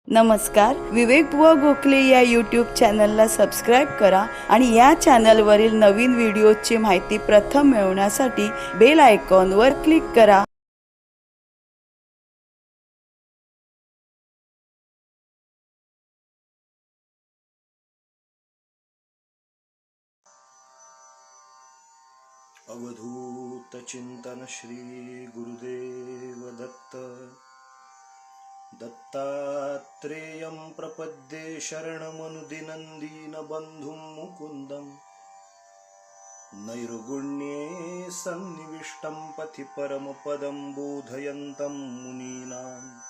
नमस्कार, विवेक बुवा गोखले या यूट्यूब चॅनलला सबस्क्राईब करा आणि या चॅनलवरील नवीन व्हिडिओची माहिती प्रथम मिळवण्यासाठी बेल आयकॉनवर क्लिक करा. अवधूत चिंतन श्री गुरुदेव दत्त. दत्तात्रेयं प्रपद्ये शरणमनुदिनं बंधुं मुकुन्दं. नैर्गुण्ये सन्निविष्टं पथि परमपदं बोधयन्तं मुनीनां.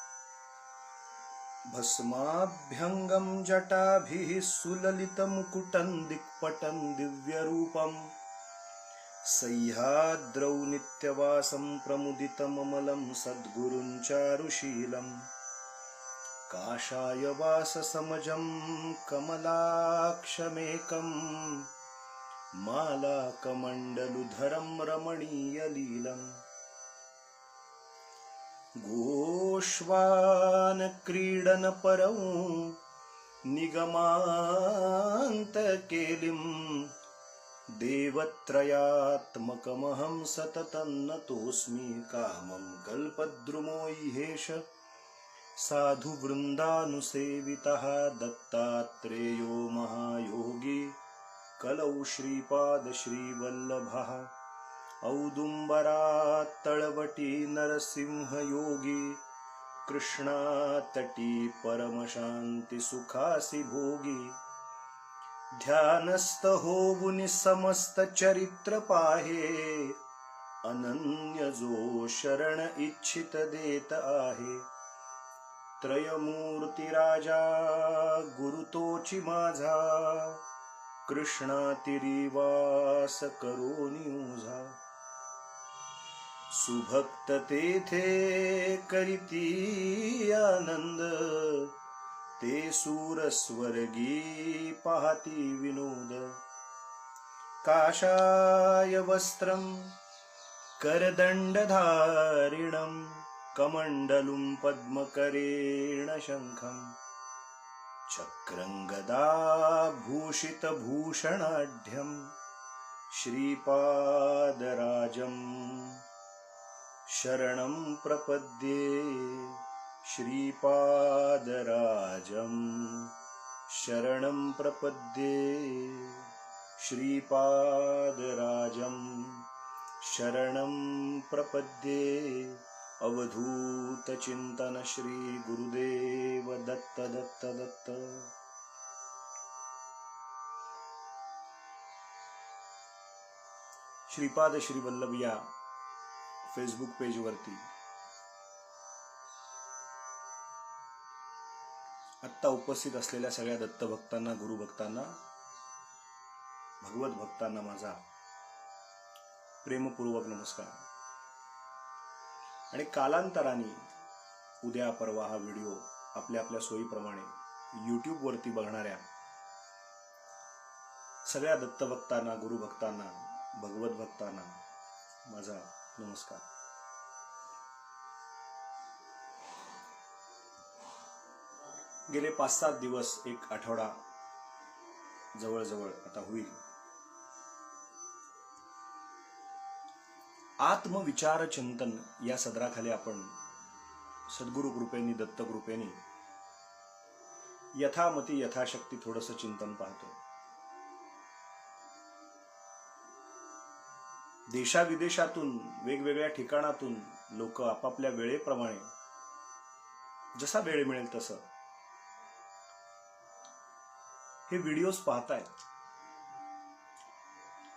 भस्माभ्यङ्गं जटाभिः सुललितमुकुटं दिक्पटं दिव्यरूपम्. सह्याद्रौ नित्यवासं प्रमुदितममलं सद्गुरुं चारुशीलं. काषायवाससमजं कमलाक्षमेकं. मालाकमण्डलुधरं रमणीयलीलं. गोष्वानक्रीडनपरौ निगमान्तकेलिं. देवत्रयात्मकमहं सततं नतोऽस्मि. कामं कल्पद्रुमो इहेष साधुवृन्दानुसेवितः. दत्तात्रेयो महायोगी कलौ श्रीपादश्रीवल्लभः. औदुम्बरात्तळवटी नरसिंहयोगी. कृष्णातटी परमशान्तिसुखासि भोगी. ध्यानस्थ होवुनि समस्त चरित्र पाहे. अनन्य जो शरण इच्छित देत आहे. त्रयमूर्ती राजा गुरु तोची माझा. कृष्णातिरिवास करोनी ओझा. सुभक्त तेथे करीती आनंद. ते सूर स्वर्गी पाहती विनोद. काषाय वस्त्रं करदंडधारिणं. कमंडलुं पद्मकरेण शंखं. चक्रं गदाभूषितभूषणाढ्यं. श्रीपादराजं शरणं प्रपद्ये. श्रीपादराजं शरणं प्रपद्ये. श्रीपादराजं शरणं प्रपद्ये. अवधूत चिंतन श्री गुरुदेव दत्त दत्त दत्त. श्रीपाद श्री वल्लभ या फेसबुक पेजवरती आत्ता उपस्थित असलेल्या सगळ्या दत्तभक्तांना, गुरुभक्तांना, भगवत भक्तांना माझा प्रेमपूर्वक नमस्कार. आणि कालांतराने उद्या परवा हा व्हिडिओ आपल्या आपल्या सोयीप्रमाणे यूट्यूब वरती बघणाऱ्या सगळ्या दत्तभक्तांना, गुरुभक्तांना, भगवत भक्तांना माझा नमस्कार. गेले 5-7 दिवस, एक आठवडा जवळजवळ आता होईल, आत्मविचार चिंतन या सदराखाली आपण सद्गुरु कृपेने, दत्त कृपेने यथामती यथाशक्ती थोडंसं चिंतन पाहतो. देशाविदेशातून, वेगवेगळ्या ठिकाणातून लोक आपापल्या वेळेप्रमाणे, जसा वेळ मिळेल तसं हे व्हिडिओज पाहतायत.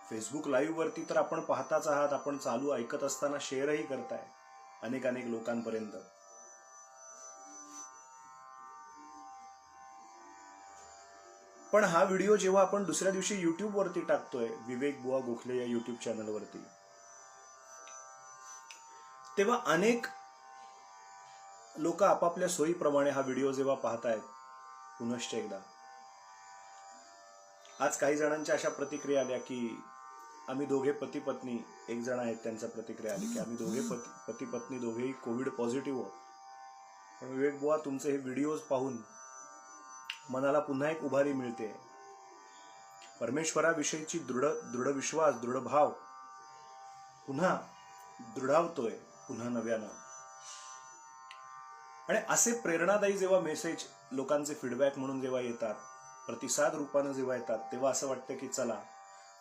फेसबुक लाईव्ह वरती तर आपण पाहताच आहात, आपण चालू ऐकत असताना शेअरही करताय अनेक लोकांपर्यंत. पण हा व्हिडिओ जेव्हा आपण दुसऱ्या दिवशी युट्यूब वरती टाकतोय, विवेक बुवा गोखले या युट्यूब चॅनल वरती, तेव्हा अनेक लोक आपापल्या सोयीप्रमाणे हा व्हिडिओ जेव्हा पाहतायत, पुनश्च एकदा आज काही जणांच्या अशा प्रतिक्रिया आल्या की आम्ही दोघे पती पत्नी, एक जण आहेत त्यांच्या प्रतिक्रिया आली की आम्ही दोघे पती पत्नी दोघेही कोविड पॉझिटिव्ह आहोत. पण विवेक बुवा, तुमचे हे व्हिडिओज पाहून मनाला पुन्हा एक उभारी मिळते. परमेश्वराविषयीची दृढ विश्वास, दृढ भाव पुन्हा दृढावतोय पुन्हा नव्यानं. आणि असे प्रेरणादायी जेव्हा मेसेज लोकांचे फीडबॅक म्हणून जेव्हा येतात, प्रतिसाद रूपानं जेव्हा येतात, तेव्हा असं वाटतं की चला,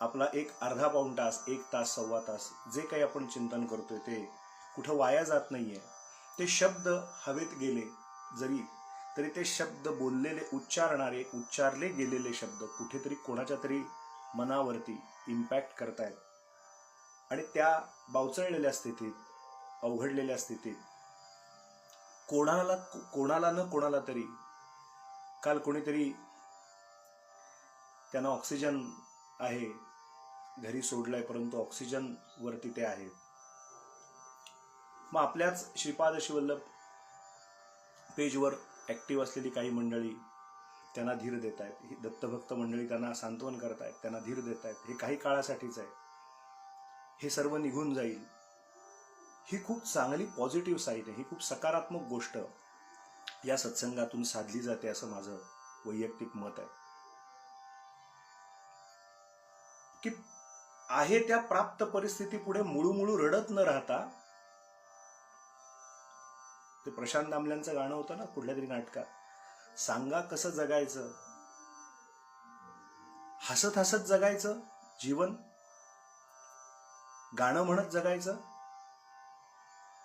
आपला एक अर्धा पाऊण तास, 1 तास, सव्वा तास जे काही आपण चिंतन करतोय ते कुठं वाया जात नाहीये. ते शब्द हवेत गेले जरी तरी ते शब्द बोललेले, उच्चारले गेलेले शब्द कुठेतरी कोणाच्या तरी मनावरती इम्पॅक्ट करतायत. आणि त्या बावचळलेल्या स्थितीत, अवघडलेल्या स्थितीत कोणाला तरी काल कोणीतरी त्यांना ऑक्सिजन आहे घरी सोडलाय, परंतु ऑक्सिजन वरती ते आहेत. मग आपल्याच श्रीपाद शिवल्लभ पेजवर ऍक्टिव्ह असलेली काही मंडळी त्यांना धीर देत आहेत, दत्तभक्त मंडळी त्यांना सांत्वन करतायत, त्यांना धीर देत आहेत. हे काही काळासाठीच आहे, हे सर्व निघून जाईल. ही खूप चांगली पॉझिटिव्ह साईड आहे, ही खूप सकारात्मक गोष्ट या सत्संगातून साधली जाते असं माझं वैयक्तिक मत आहे. की आहे त्या प्राप्त परिस्थिती पुढे मुळू रडत न राहता, ते प्रशांत दामल्यांचं गाणं होतं ना कुठल्या तरी नाटकात, सांगा कसं जगायचं, हसत हसत जगायचं जीवन, गाणं म्हणत जगायचं,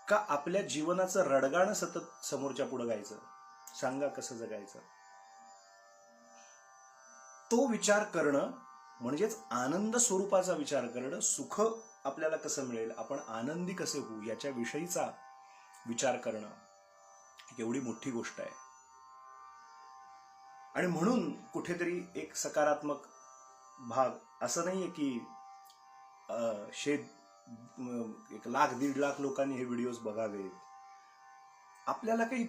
का आपल्या जीवनाचं रडगाणं सतत समोरच्या पुढे गायचं. सांगा कसं जगायचं. तो विचार करणं म्हणजेच आनंद स्वरूपाचा विचार करणं. सुख आपल्याला कसं मिळेल, आपण आनंदी कसे होऊ याच्या विषयीचा विचार करणं एवढी मोठी गोष्ट आहे. आणि म्हणून कुठेतरी एक सकारात्मक भाग, असं नाहीये की 1 लाख 1.5 लाख लोकांनी हे व्हिडिओज बघावेत. आपल्याला काही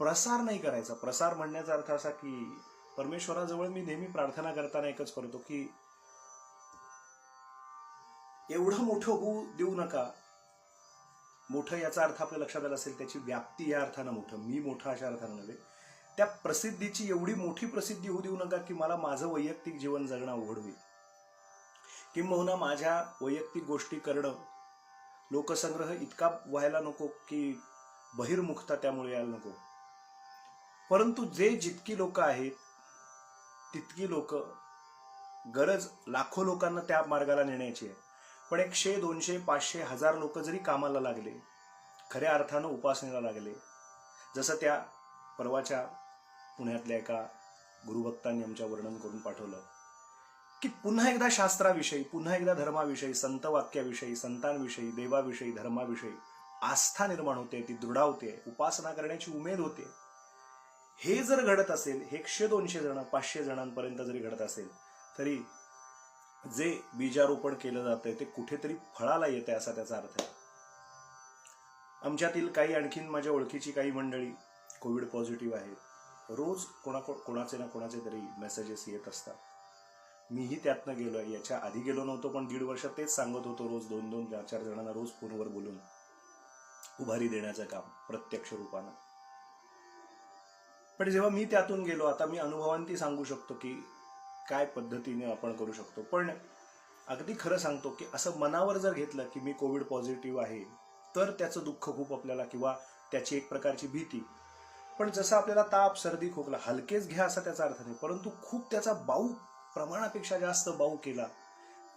प्रसार नाही करायचा. प्रसार म्हणण्याचा अर्थ असा की परमेश्वराजवळ मी नेहमी प्रार्थना करताना एकच करतो की एवढं मोठं होऊ देऊ नका. मोठं याचा अर्थ आपल्या लक्षात आला असेल, त्याची व्याप्ती या अर्थानं मोठं, मी मोठं अशा अर्थानं नव्हे. त्या प्रसिद्धीची एवढी मोठी प्रसिद्धी होऊ देऊ नका की मला माझं वैयक्तिक जीवन जगणं अवघड होईल. किंबहुना माझ्या वैयक्तिक गोष्टी करणं, लोकसंग्रह इतका व्हायला नको की बहिर्मुखता त्यामुळे यायला नको. परंतु जितकी लोक आहेत तितकी लोक, गरज लाखो लोकांना त्या मार्गाला नेण्याची आहे. पण 100, 200, 500, 1000 लोक जरी कामाला लागले, खऱ्या अर्थानं उपासनेला लागले, जसं त्या परवाच्या पुण्यातल्या एका गुरुभक्तांनी आमच्या वर्णन करून पाठवलं की पुन्हा एकदा शास्त्राविषयी, पुन्हा एकदा धर्माविषयी, संत वाक्याविषयी, संतांविषयी, देवाविषयी, धर्माविषयी आस्था निर्माण होते, ती दृढावते, उपासना करण्याची उमेद होते. हे जर घडत असेल, 100, 200 जण, 500 जणांपर्यंत जरी घडत असेल, तरी जे बीजारोपण केलं जातंय ते कुठेतरी फळाला येते असा त्याचा अर्थ आहे. आमच्यातील काही, आणखीन माझ्या ओळखीची काही मंडळी कोविड पॉझिटिव्ह आहेत. रोज कोणाचे ना कोणाचे तरी मेसेजेस येत असतात. मीही त्यातनं गेलोय, याच्या आधी गेलो नव्हतो, पण 1.5 वर्ष तेच सांगत होतो. रोज 2-2, 4-4 जणांना रोज फोनवर बोलून उभारी देण्याचं काम प्रत्यक्ष रूपानं. पण जेव्हा मी त्यातून गेलो, आता मी अनुभवांती सांगू शकतो की काय पद्धतीने आपण करू शकतो. पण अगदी खरं सांगतो की असं मनावर जर घेतलं की मी कोविड पॉझिटिव्ह आहे, तर त्याचं दुःख खूप आपल्याला, किंवा त्याची एक प्रकारची भीती. पण जसं आपल्याला ताप, सर्दी, खोकला हलकेच घ्या असा त्याचा अर्थ नाही, परंतु खूप त्याचा बाऊ, प्रमाणापेक्षा जास्त बाऊ केला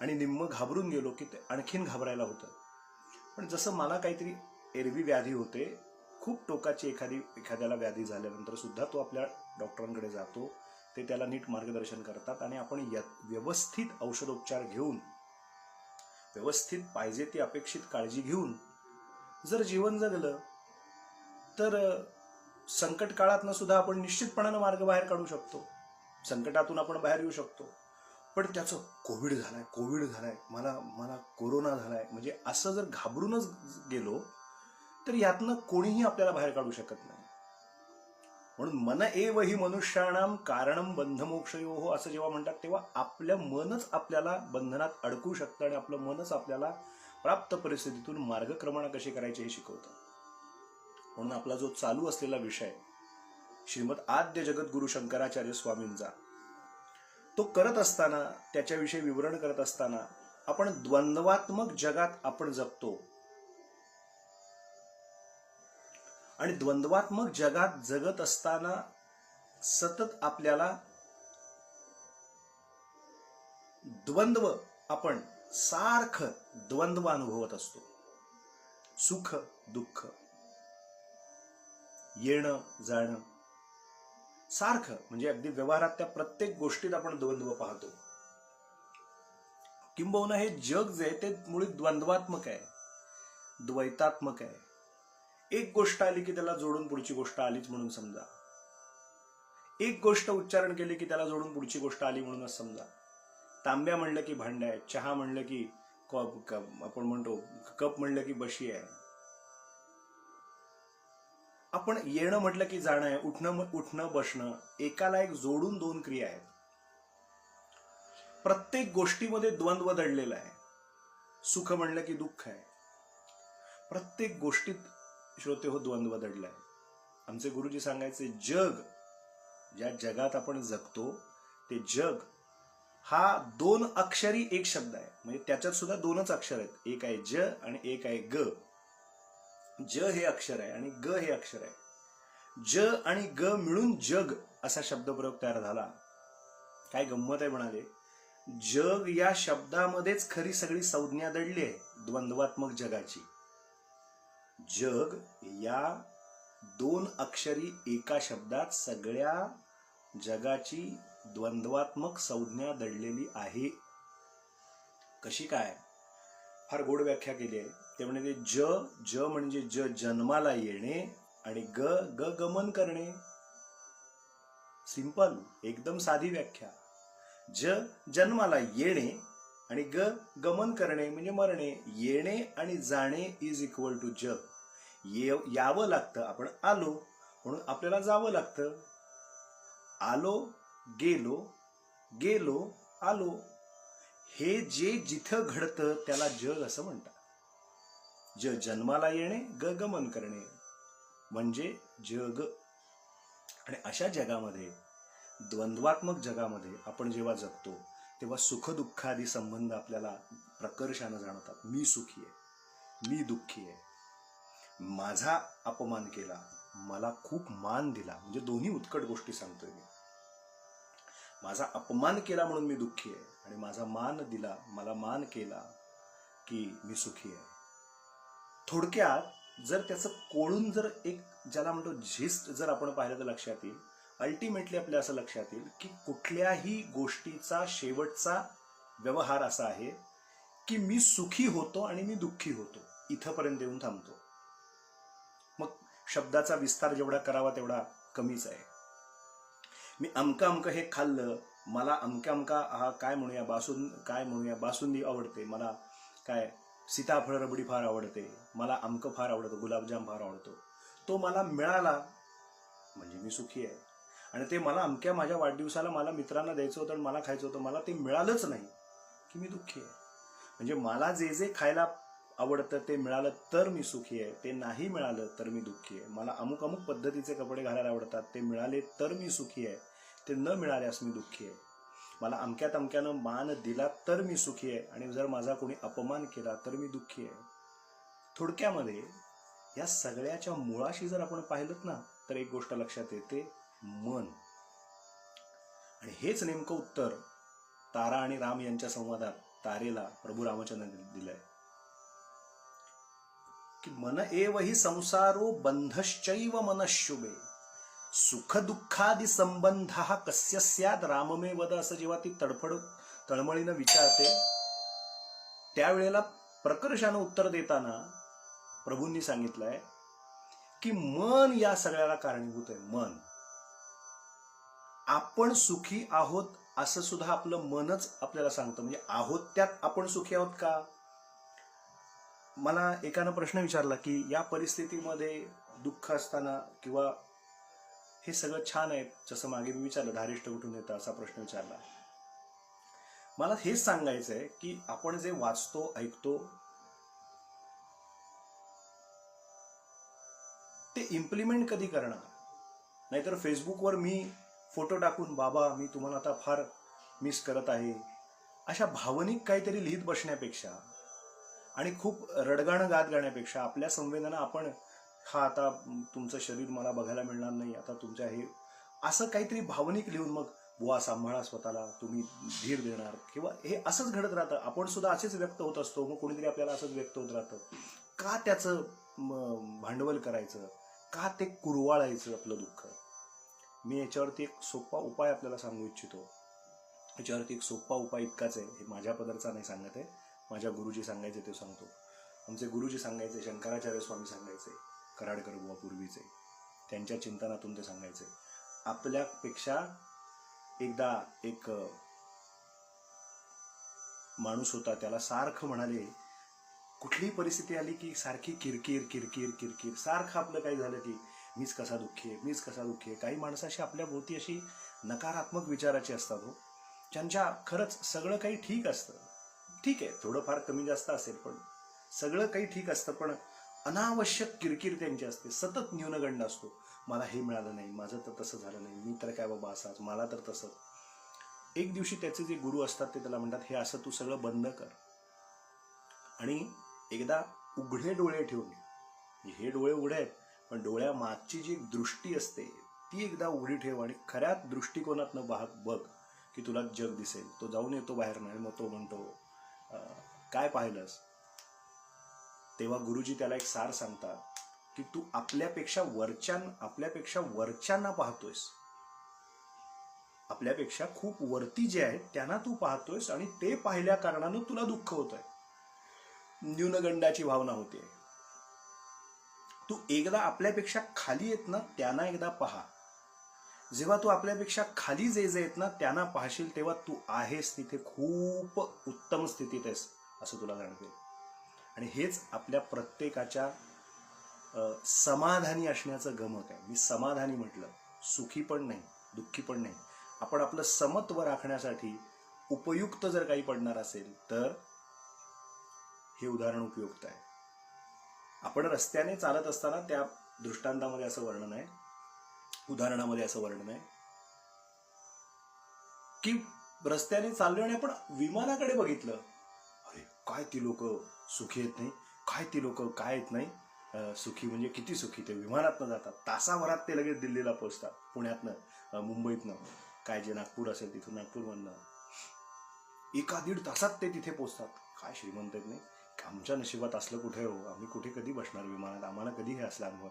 आणि निम्म घाबरून गेलो की ते आणखीन घाबरायला होतं. पण जसं मला काहीतरी एरवी व्याधी होते, खूप टोकाची एखाद्याला व्याधी झाल्यानंतर सुद्धा तो आपल्या डॉक्टरांकडे जातो, ते त्याला नीट मार्गदर्शन करतात आणि आपण व्यवस्थित औषधोपचार घेऊन, व्यवस्थित पाहिजे ती अपेक्षित काळजी घेऊन जर जीवन जगलं तर संकट काळातनं सुद्धा आपण निश्चितपणानं मार्ग बाहेर काढू शकतो. संकटातून आपण बाहेर येऊ शकतो. पण त्याचं कोविड झालाय, मला कोरोना झालाय, म्हणजे असं जर घाबरूनच गेलो तर यातनं कोणीही आपल्याला बाहेर काढू शकत नाही. म्हणून मन एव हि मनुष्याणाम कारणम बंधमोक्षयोः असं जेव्हा म्हणतात, तेव्हा आपलं मनच आपल्याला बंधनात अडकू शकतं आणि आपलं मनच आपल्याला प्राप्त परिस्थितीतून मार्गक्रमण कशी करायची हे शिकवतं. म्हणून आपला जो चालू असलेला विषय श्रीमद आद्य जगद्गुरु शंकराचार्य स्वामींचा, तो करत असताना, त्याच्याविषयी विवरण करत असताना आपण द्वंद्वात्मक जगात आपण जगतो आणि द्वंद्वात्मक जगात जगत असताना सतत आपल्याला द्वंद्व, आपण सारखं द्वंद्व अनुभवत असतो. सुख दुःख, येणं जाणं, सारखं, म्हणजे अगदी व्यवहारात त्या प्रत्येक गोष्टीत आपण द्वंद्व पाहतो. किंबहुना हे जग जे आहे ते मुळी द्वंद्वात्मक आहे, द्वैतात्मक आहे. एक गोष्ट आली की त्याला जोडून पुढची गोष्ट आलीच म्हणून समजा. एक गोष्ट उच्चारण केली की त्याला जोडून पुढची गोष्ट आली म्हणूनच समजा. तांब्या म्हणलं की भांड आहे, चहा म्हणलं की आपण म्हणतो कप म्हणलं की बशी आहे. आपण येणं म्हटलं की जाणं आहे, उठणं बसणं, एकाला एक जोडून दोन क्रिया आहेत. प्रत्येक गोष्टीमध्ये द्वंद्व दडलेला आहे. सुख म्हणलं की दुःख आहे. प्रत्येक गोष्टीत श्रोते हो द्वंद्व दडलाय. आमचे गुरुजी सांगायचे, जग, ज्या जगात आपण जगतो ते जग हा 2 अक्षरी एक शब्द आहे. म्हणजे त्याच्यात सुद्धा 2च अक्षर आहेत. एक आहे ज आणि एक आहे ग. ज हे अक्षर आहे आणि ग हे अक्षर आहे. ज आणि ग मिळून जग असा शब्दप्रयोग तयार झाला. काय गंमत आहे म्हणाले, जग या शब्दामध्येच खरी सगळी संज्ञा दडली आहे द्वंद्वात्मक जगाची. जग या 2 अक्षरी एका शब्दात सगळ्या जगाची द्वंद्वात्मक संज्ञा दडलेली आहे. कशी काय? फार गोड व्याख्या केली आहे. ते म्हणजे ज म्हणजे जन्माला येणे आणि ग गमन करणे. सिंपल, एकदम साधी व्याख्या. जन्माला येणे आणि गमन करणे म्हणजे मरणे. येणे आणि जाणे इज इक्वल टू जग. यावं लागतं, आपण आलो म्हणून आपल्याला जावं लागतं. आलो गेलो, गेलो आलो, हे जे जिथं घडतं त्याला जग असं म्हणतात. जन्माला येणे, गमन करणे म्हणजे जग. आणि अशा जगामध्ये, द्वंद्वात्मक जगामध्ये आपण जेव्हा जगतो तेव्हा सुख दुःख आदी संबंध आपल्याला प्रकर्षानं जाणवतात. मी सुखी आहे, मी दुःखी आहे. माझा अपमान केला, मला खूप मान दिला, म्हणजे दोन्ही उत्कट गोष्टी सांगतोय मी. माझा अपमान केला म्हणून मी दुःखी आहे आणि माझा मान दिला, मला मान केला की मी सुखी आहे. थोडक्यात जर त्याचं कोळून जर एक ज्याला म्हणतो झिस्ट जर आपण पाहिलं तर लक्षात येईल, अल्टिमेटली आपल्या असं लक्षात येईल की कुठल्याही गोष्टीचा शेवटचा व्यवहार असा आहे की मी सुखी होतो आणि मी दुःखी होतो. इथंपर्यंत येऊन थांबतो. मग शब्दाचा विस्तार जेवढा करावा तेवढा कमीच आहे. मी अमकं हे खाल्लं, मला अमक्या हा काय म्हणूया बासुंदी आवडते, मला काय सीताफळ रबडी फार आवडते, मला अमकं फार आवडतं, गुलाबजाम फार आवडतो. तो मला मिळाला म्हणजे मी सुखी आहे. आणि ते मला अमक्या माझ्या वाढदिवसाला मला मित्रांना द्यायचं होतं आणि मला खायचं होतं, मला ते मिळालंच नाही की मी दुःखी आहे. म्हणजे मला जे खायला आवडतं ते मिळालं तर मी सुखी आहे, ते नाही मिळालं तर मी दुःखी आहे. मला अमुक पद्धतीचे कपडे घालायला आवडतात, ते मिळाले तर मी सुखी आहे, ते न मिळाल्यास मी दुःखी आहे. मला अमक्यानं मान दिला तर मी सुखी आहे आणि जर माझा कोणी अपमान केला तर मी दुःखी आहे. थोडक्यामध्ये या सगळ्याच्या मुळाशी जर आपण पाहिलं ना तर एक गोष्ट लक्षात येते, मन. आणि हेच नेमकं उत्तर तारा आणि राम यांच्या संवादात तारेला प्रभू रामचंद्रांनी दिलंय की मन एव हि संसारो बंधश्चैव मनःशुभे सुख दुःखादि संबंध कस्य स्यात् राममे वद. असं जेव्हा ती तळमळीनं विचारते त्यावेळेला प्रकर्षानं उत्तर देताना प्रभूंनी सांगितलंय की मन या सगळ्याला कारणीभूत आहे. मन. आपण सुखी आहोत असं सुद्धा आपलं मनच आपल्याला सांगतं. म्हणजे आहोत त्यात आपण सुखी आहोत का? मला एकानं प्रश्न विचारला की या परिस्थितीमध्ये दुःख असताना किंवा हे सगळं छान आहे, जसं मागे मी विचारलं धारिष्ट कुठून येतं असा प्रश्न विचारला. मला हेच सांगायचंय की आपण जे वाचतो ऐकतो ते इम्प्लिमेंट कधी करणार? नाहीतर फेसबुकवर मी फोटो टाकून बाबा मी तुम्हाला आता फार मिस करत आहे अशा भावनिक काहीतरी लिहित बसण्यापेक्षा आणि खूप रडगाणं गात गाण्यापेक्षा आपल्या संवेदना आपण हा आता तुमचं शरीर मला बघायला मिळणार नाही, आता तुमच्या हे असं काहीतरी भावनिक लिहून मग बुवा सांभाळा स्वतःला, तुम्ही धीर देणार किंवा हे असंच घडत राहतं. आपण सुद्धा असेच व्यक्त होत असतो, मग कोणीतरी आपल्याला असंच व्यक्त होत राहतं. का त्याचं भांडवल करायचं? का ते कुरवाळायचं आपलं दुःख? मी याच्यावरती एक सोपा उपाय आपल्याला सांगू इच्छितो. याच्यावरती एक सोपा उपाय इतकाच आहे, हे माझ्या पदरचा नाही सांगत आहे, माझ्या गुरुजी सांगायचे ते सांगतो. आमचे गुरुजी सांगायचे, शंकराचार्य स्वामी सांगायचे, कराडकर बुवा पूर्वीचे, त्यांच्या चिंतनातून ते सांगायचे. आपल्यापेक्षा एकदा एक माणूस होता, त्याला सारखं म्हणाले, कुठलीही परिस्थिती आली की सारखी किरकिर किरकिर किरकिर, सारखं आपलं काही झालं की मीच कसा दुःखी आहे, मीच कसा दुःखी आहे. काही माणसाशी आपल्या भोवती अशी नकारात्मक विचाराची असतात हो, ज्यांच्या खरंच सगळं काही ठीक असतं. ठीक आहे, थोडंफार कमी जास्त असेल, पण सगळं काही ठीक असतं, पण अनावश्यक किरकिर त्यांची असते. सतत न्यूनगंड असतो. मला हे मिळालं नाही, माझं तर तसं झालं नाही, मी तर काय बाबा असाच, मला तर तसं. एक दिवशी त्याचे जे गुरु असतात ते त्याला म्हणतात, हे असं तू सगळं बंद कर आणि एकदा उघडे डोळे ठेवून, हे डोळे उघडे आहेत पण डोळ्यामागची जी दृष्टी असते ती एकदा उघडी ठेव आणि खऱ्या दृष्टिकोनातनं बघ की तुला जग दिसेल. तो जाऊन येतो बाहेर आणि मग तो म्हणतो, काय पाहिलंस? तेव्हा गुरुजी त्याला एक सार सांगतात की तू आपल्यापेक्षा वरच्यांना पाहतोयस, आपल्यापेक्षा खूप वरती जे आहेत त्यांना तू पाहतोयस आणि ते पाहिल्या कारणानं तुला दुःख होत आहे, न्यूनगंडाची भावना होते. तू एकदा आपल्यापेक्षा खाली येत ना त्यांना एकदा पहा. जेव्हा तू आपल्यापेक्षा खाली जे आहेत ना त्यांना पाहशील तेव्हा तू आहेस तिथे खूप उत्तम स्थितीत आहेस असं तुला जाणवेल. आणि हेच आपल्या प्रत्येकाच्या समाधानी असण्याचं गमक आहे. मी समाधानी म्हटलं, सुखी पण नाही दुःखी पण नाही. आपण आपलं समत्व राखण्यासाठी उपयुक्त जर काही पडणार असेल तर हे उदाहरण उपयुक्त आहे. आपण रस्त्याने चालत असताना त्या दृष्टांतामध्ये असं वर्णन आहे, उदाहरणामध्ये असं वर्णन आहे की रस्त्याने चाललो आणि आपण विमानाकडे बघितलं, अरे काय ती लोक सुखी येत नाही, काय ती लोक काय येत नाही सुखी, म्हणजे किती सुखी, ते विमानातनं जातात, तासाभरात ते लगेच दिल्लीला पोहोचतात, पुण्यातनं मुंबईतनं काय जे नागपूर असेल तिथून नागपूरमधनं 1-1.5 तासात ते तिथे पोहोचतात. काय श्रीमंत आहेत नाही, आमच्या नशिबात असलं कुठे हो, आम्ही कुठे कधी बसणार विमानात, आम्हाला कधी हे असला अनुभव.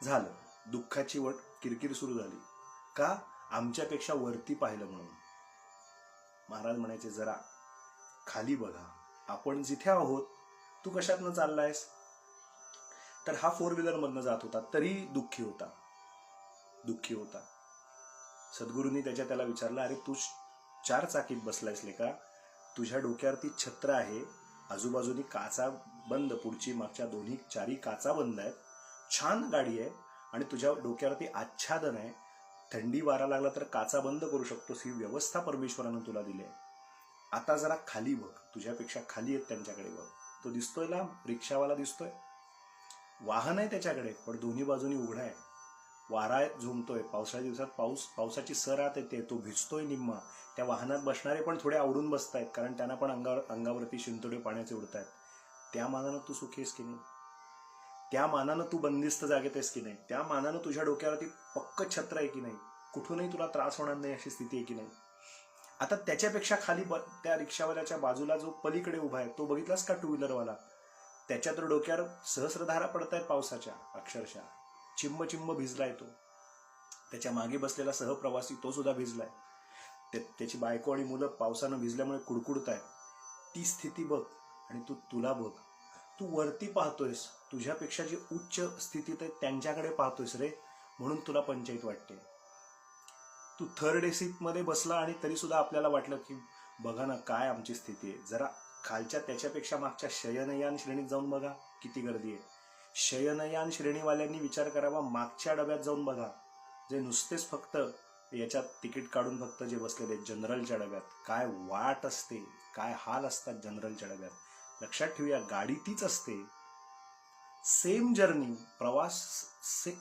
झालं दुःखाची किरकिर सुरू झाली. का? आमच्यापेक्षा वरती पाहिलं म्हणून. महाराज म्हणायचे, जरा खाली बघा, आपण जिथे आहोत, तू कशातनं चाललायस? तर हा 4 व्हीलर मधनं जात होता तरी दुःखी होता. सद्गुरूंनी त्याला विचारलं, अरे तू 4 चाकीत बसलायस लेका, तुझ्या डोक्यावरती छत्र आहे, आजूबाजूनी काचा बंद, पुढची मागच्या दोन्ही 4 काचा बंद आहेत, छान गाडी आहे आणि तुझ्या डोक्यावरती आच्छादन आहे, थंडी वारा लागला तर काचा बंद करू शकतोस, ही व्यवस्था परमेश्वरानं तुला दिली आहे. आता जरा खाली बघ, तुझ्यापेक्षा खाली आहेत त्यांच्याकडे बघ. तो दिसतोय ना, रिक्षावाला दिसतोय, वाहन आहे त्याच्याकडे पण दोन्ही बाजूनी उघडा आहे, वारा झुमतोय, पावसाच्या दिवसात पावसाची सर आत येते, तो भिजतोय निम्मा. त्या वाहनात बसणारे पण थोडे आवडून बसतायत कारण त्यांना पण अंगावरती शिंतोडे पाण्याचे उडत आहेत. त्या मानानं तू सुखी आहेस की नाही? त्या मानानं तू बंदिस्त जागेत आहेस की नाही? त्या मानानं तुझ्या डोक्यावरती पक्क छत्र आहे की नाही? कुठूनही तुला त्रास होणार नाही अशी स्थिती आहे की नाही? आता त्याच्यापेक्षा खाली त्या रिक्षावाल्याच्या बाजूला जो पलीकडे उभा आहे तो बघितलास का, 2 व्हीलरवाला? त्याच्या तर डोक्यावर सहस्रधारा पडत आहेत पावसाच्या, अक्षरशः चिंब भिजलाय तो. त्याच्या मागे बसलेला सहप्रवासी तो सुद्धा भिजलाय, त्याची बायको आणि मुलं पावसानं भिजल्यामुळे कुडकुडत आहेत. ती स्थिती बघ आणि तुला बघ, तू वरती पाहतोयस, तुझ्यापेक्षा जे उच्च स्थितीत आहेत त्यांच्याकडे पाहतोयस रे, म्हणून तुला पंचायत वाटते. तू 3rd AC मध्ये बसला आणि तरी सुद्धा आपल्याला वाटलं की बघा ना काय आमची स्थिती आहे. जरा खालच्या त्याच्यापेक्षा मागच्या शयनयान श्रेणीत जाऊन बघा किती गर्दी आहे. शयनयान श्रेणीवाल्यांनी विचार करावा, मागच्या डब्यात जाऊन बघा, जे नुसतेच फक्त याच्यात तिकीट काढून फक्त जे बसलेले जनरलच्या डब्यात, काय वाट असते, काय हाल असतात जनरलच्या डब्यात. लक्षात ठेवूया, गाडी तीच असते, सेम जर्नी, प्रवास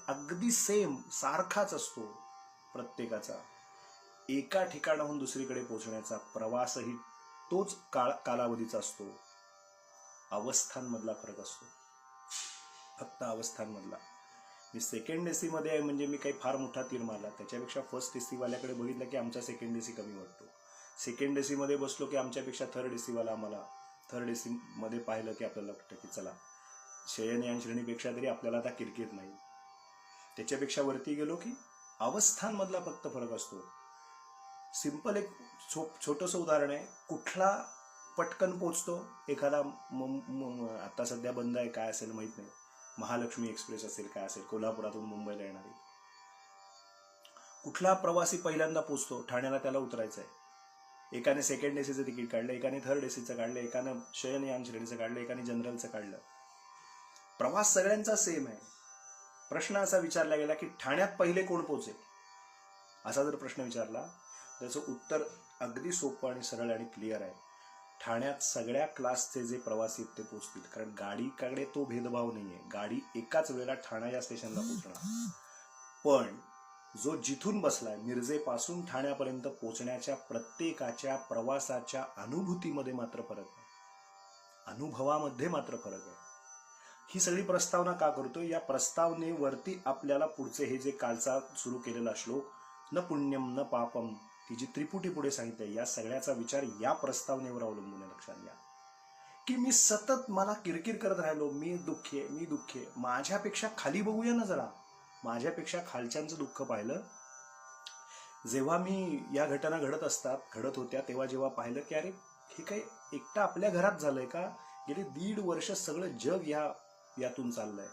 अगदी सेम सारखाच असतो प्रत्येकाचा. एका ठिकाणाहून दुसरीकडे पोहोचण्याचा प्रवासही तोच कालावधीचा असतो. अवस्थांमधला फरक असतो, फक्त अवस्थांमधला. मी सेकंड एसी मध्ये आहे म्हणजे मी काही फार मोठा तीर मारला, त्याच्यापेक्षा फर्स्ट एसी वाल्याकडे बघितलं की आमचा सेकंड एसी कमी वाटतो. सेकंड एसी मध्ये बसलो की आमच्यापेक्षा थर्ड एसी वाला आम्हाला थर्ड एसी मध्ये पाहिलं की आपल्याला वाटतं की चला शयनयान श्रेणीपेक्षा तरी आपल्याला आता किरकिर नाही. त्याच्यापेक्षा वरती गेलो की अवस्थांमधला फक्त फरक असतो. सिंपल एक छोटंसं उदाहरण आहे. कुठला पटकन पोचतो एखादा, आता सध्या बंद आहे, काय असेल माहित नाही, महालक्ष्मी एक्सप्रेस असेल, काय असेल, कोल्हापुरातून मुंबईला येणारी. कुठला प्रवासी पहिल्यांदा पोचतो ठाण्याला, त्याला उतरायचं आहे. एकाने सेकंड एसीचं तिकीट काढलं, एकाने थर्ड एसीचं काढलं, एकानं शयनयान श्रेणीचं काढलं, एकाने जनरलचं काढलं. प्रवास सगळ्यांचा सेम आहे. प्रश्न असा विचारला गेला की ठाण्यात पहिले कोण पोचेल, असा जर प्रश्न विचारला त्याचं उत्तर अगदी सोपं आणि सरळ आणि क्लिअर आहे. ठाण्यात सगळ्या क्लासचे जे प्रवासी आहेत ते पोचतील, कारण गाडीकडे तो भेदभाव नाहीये. गाडी एकाच वेळेला ठाणा या स्टेशनला पोचणार. पण जो जिथून बसलाय मिरजेपासून ठाण्यापर्यंत पोचण्याच्या प्रत्येकाच्या प्रवासाच्या अनुभूतीमध्ये मात्र फरक आहे, अनुभवामध्ये मात्र फरक आहे. ही सगळी प्रस्तावना का करतोय? या प्रस्तावनेवरती आपल्याला पुढचे हे जे कालचा सुरू केलेला श्लोक, न पुण्यम न पापम, ती जी त्रिपुटी पुढे सांगितली, या सगळ्याचा विचार या प्रस्तावनेवर अवलंबून आहे. लक्षात घ्या की मी सतत मला किरकिर करत राहिलो, मी दुःखी आहे, मी दुःखी आहे. माझ्यापेक्षा खाली बघूया ना जरा, माझ्यापेक्षा खालच्यांचं दुःख पाहिलं. जेव्हा मी या घटना घडत होत्या तेव्हा जेव्हा पाहिलं की अरे हे काही एकटा आपल्या घरात झालंय का? गेली 1.5 वर्ष सगळं जग यातून चाललंय.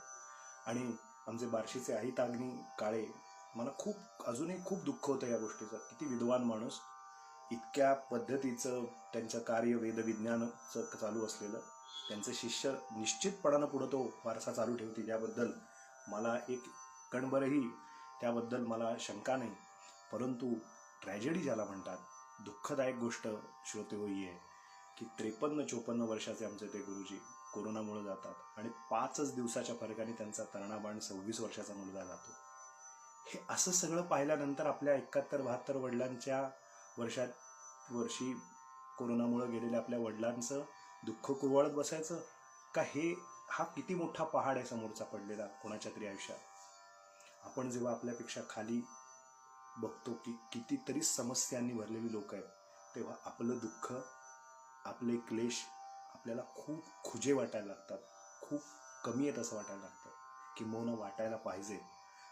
आणि आमचे बार्शीचे अहिताग्नी काळे, मला अजूनही खूप दुःख होतं या गोष्टीचं. किती विद्वान माणूस, इतक्या पद्धतीचं त्यांचं कार्य वेदविज्ञानचं चालू असलेलं, त्यांचे शिष्य निश्चितपणानं पुढं तो वारसा चालू ठेवतील याबद्दल मला एक कणभरही त्याबद्दल मला शंका नाही. परंतु ट्रॅजेडी ज्याला म्हणतात, दुःखदायक गोष्ट श्रोते होई आहे की 53-54 वर्षाचे आमचे ते गुरुजी कोरोनामुळे जातात आणि 5 दिवसाच्या फरकाने त्यांचा तरुणाबाण 26 वर्षाचा मुलगा जातो. हे असं सगळं पाहिल्यानंतर आपल्या 71-72 वडिलांच्या वर्षी कोरोनामुळे गेलेल्या आपल्या वडिलांचं दुःख कुरवाळत बसायचं का? हा किती मोठा पहाड आहे समोरचा पडलेला कोणाच्या तरी आयुष्यात. आपण जेव्हा आपल्यापेक्षा खाली बघतो की कितीतरी समस्यांनी भरलेली लोक आहेत, तेव्हा आपलं दुःख, आपले क्लेश आपल्याला खूप खुजे वाटायला लागतात, खूप कमी आहेत असं वाटायला लागतं, किंबहुना वाटायला पाहिजे.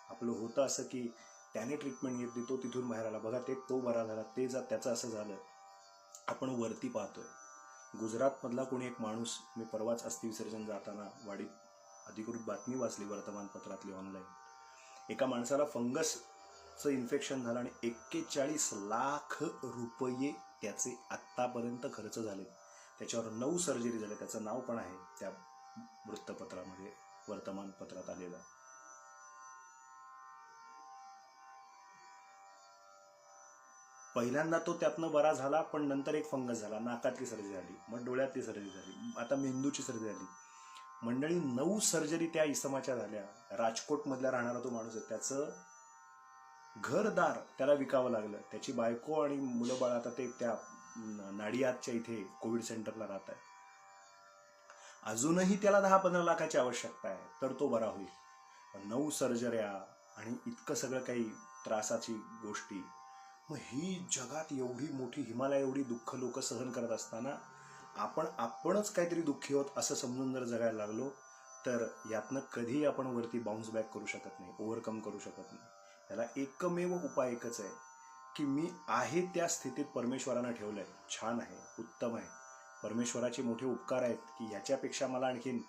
आपलं होतं असं की त्याने ट्रीटमेंट घेतली, तो तिथून बाहेर आला, बघा तो बरा झाला, त्याचं असं झालं. आपण वरती पाहतोय. गुजरातमधला कोणी एक माणूस, मी परवाच अस्थिविसर्जन जाताना वाडीत अधिकृत बातमी वाचली वर्तमानपत्रातली ऑनलाईन, एका माणसाला फंगसचं इन्फेक्शन झालं आणि 41 लाख रुपये त्याचे आत्तापर्यंत खर्च झाले. त्याच्यावर 9 सर्जरी झाल्या. त्याचं नाव पण आहे त्या वृत्तपत्रामध्ये, वर्तमानपत्रात आलेलं. पहिल्यांदा तो त्यातनं बरा झाला, पण नंतर एक फंगस झाला, नाकातली सर्जरी झाली, मग डोळ्यातली सर्जरी झाली, आता मेंदूची सर्जरी झाली. मंडळी 9 सर्जरी त्या इसमाच्या झाल्या. राजकोटमधला राहणारा तो माणूस आहे, त्याचं घरदार त्याला विकावं लागलं. त्याची बायको आणि मुलं बाळ आता ते त्या नाडियादच्या इथे कोविड सेंटरला राहत आहे. अजूनही त्याला 10-15 लाखाची आवश्यकता आहे तर तो बरा होईल. 9 सर्जऱ्या आणि इतकं सगळं काही त्रासाची गोष्टी. मग ही जगात एवढी मोठी हिमालय एवढी दुःख लोक सहन करत असताना आपणच काहीतरी दुःखी होत असं समजून जर जगायला लागलो तर यातनं कधीही आपण वरती बाउन्स बॅक करू शकत नाही, ओव्हरकम करू शकत नाही. याला एकमेव उपाय एकच आहे की मी आहे त्या स्थितीत परमेश्वरानं ठेवलंय, छान आहे, उत्तम आहे. परमेश्वराचे मोठे उपकार आहेत की ह्याच्यापेक्षा मला आणखीन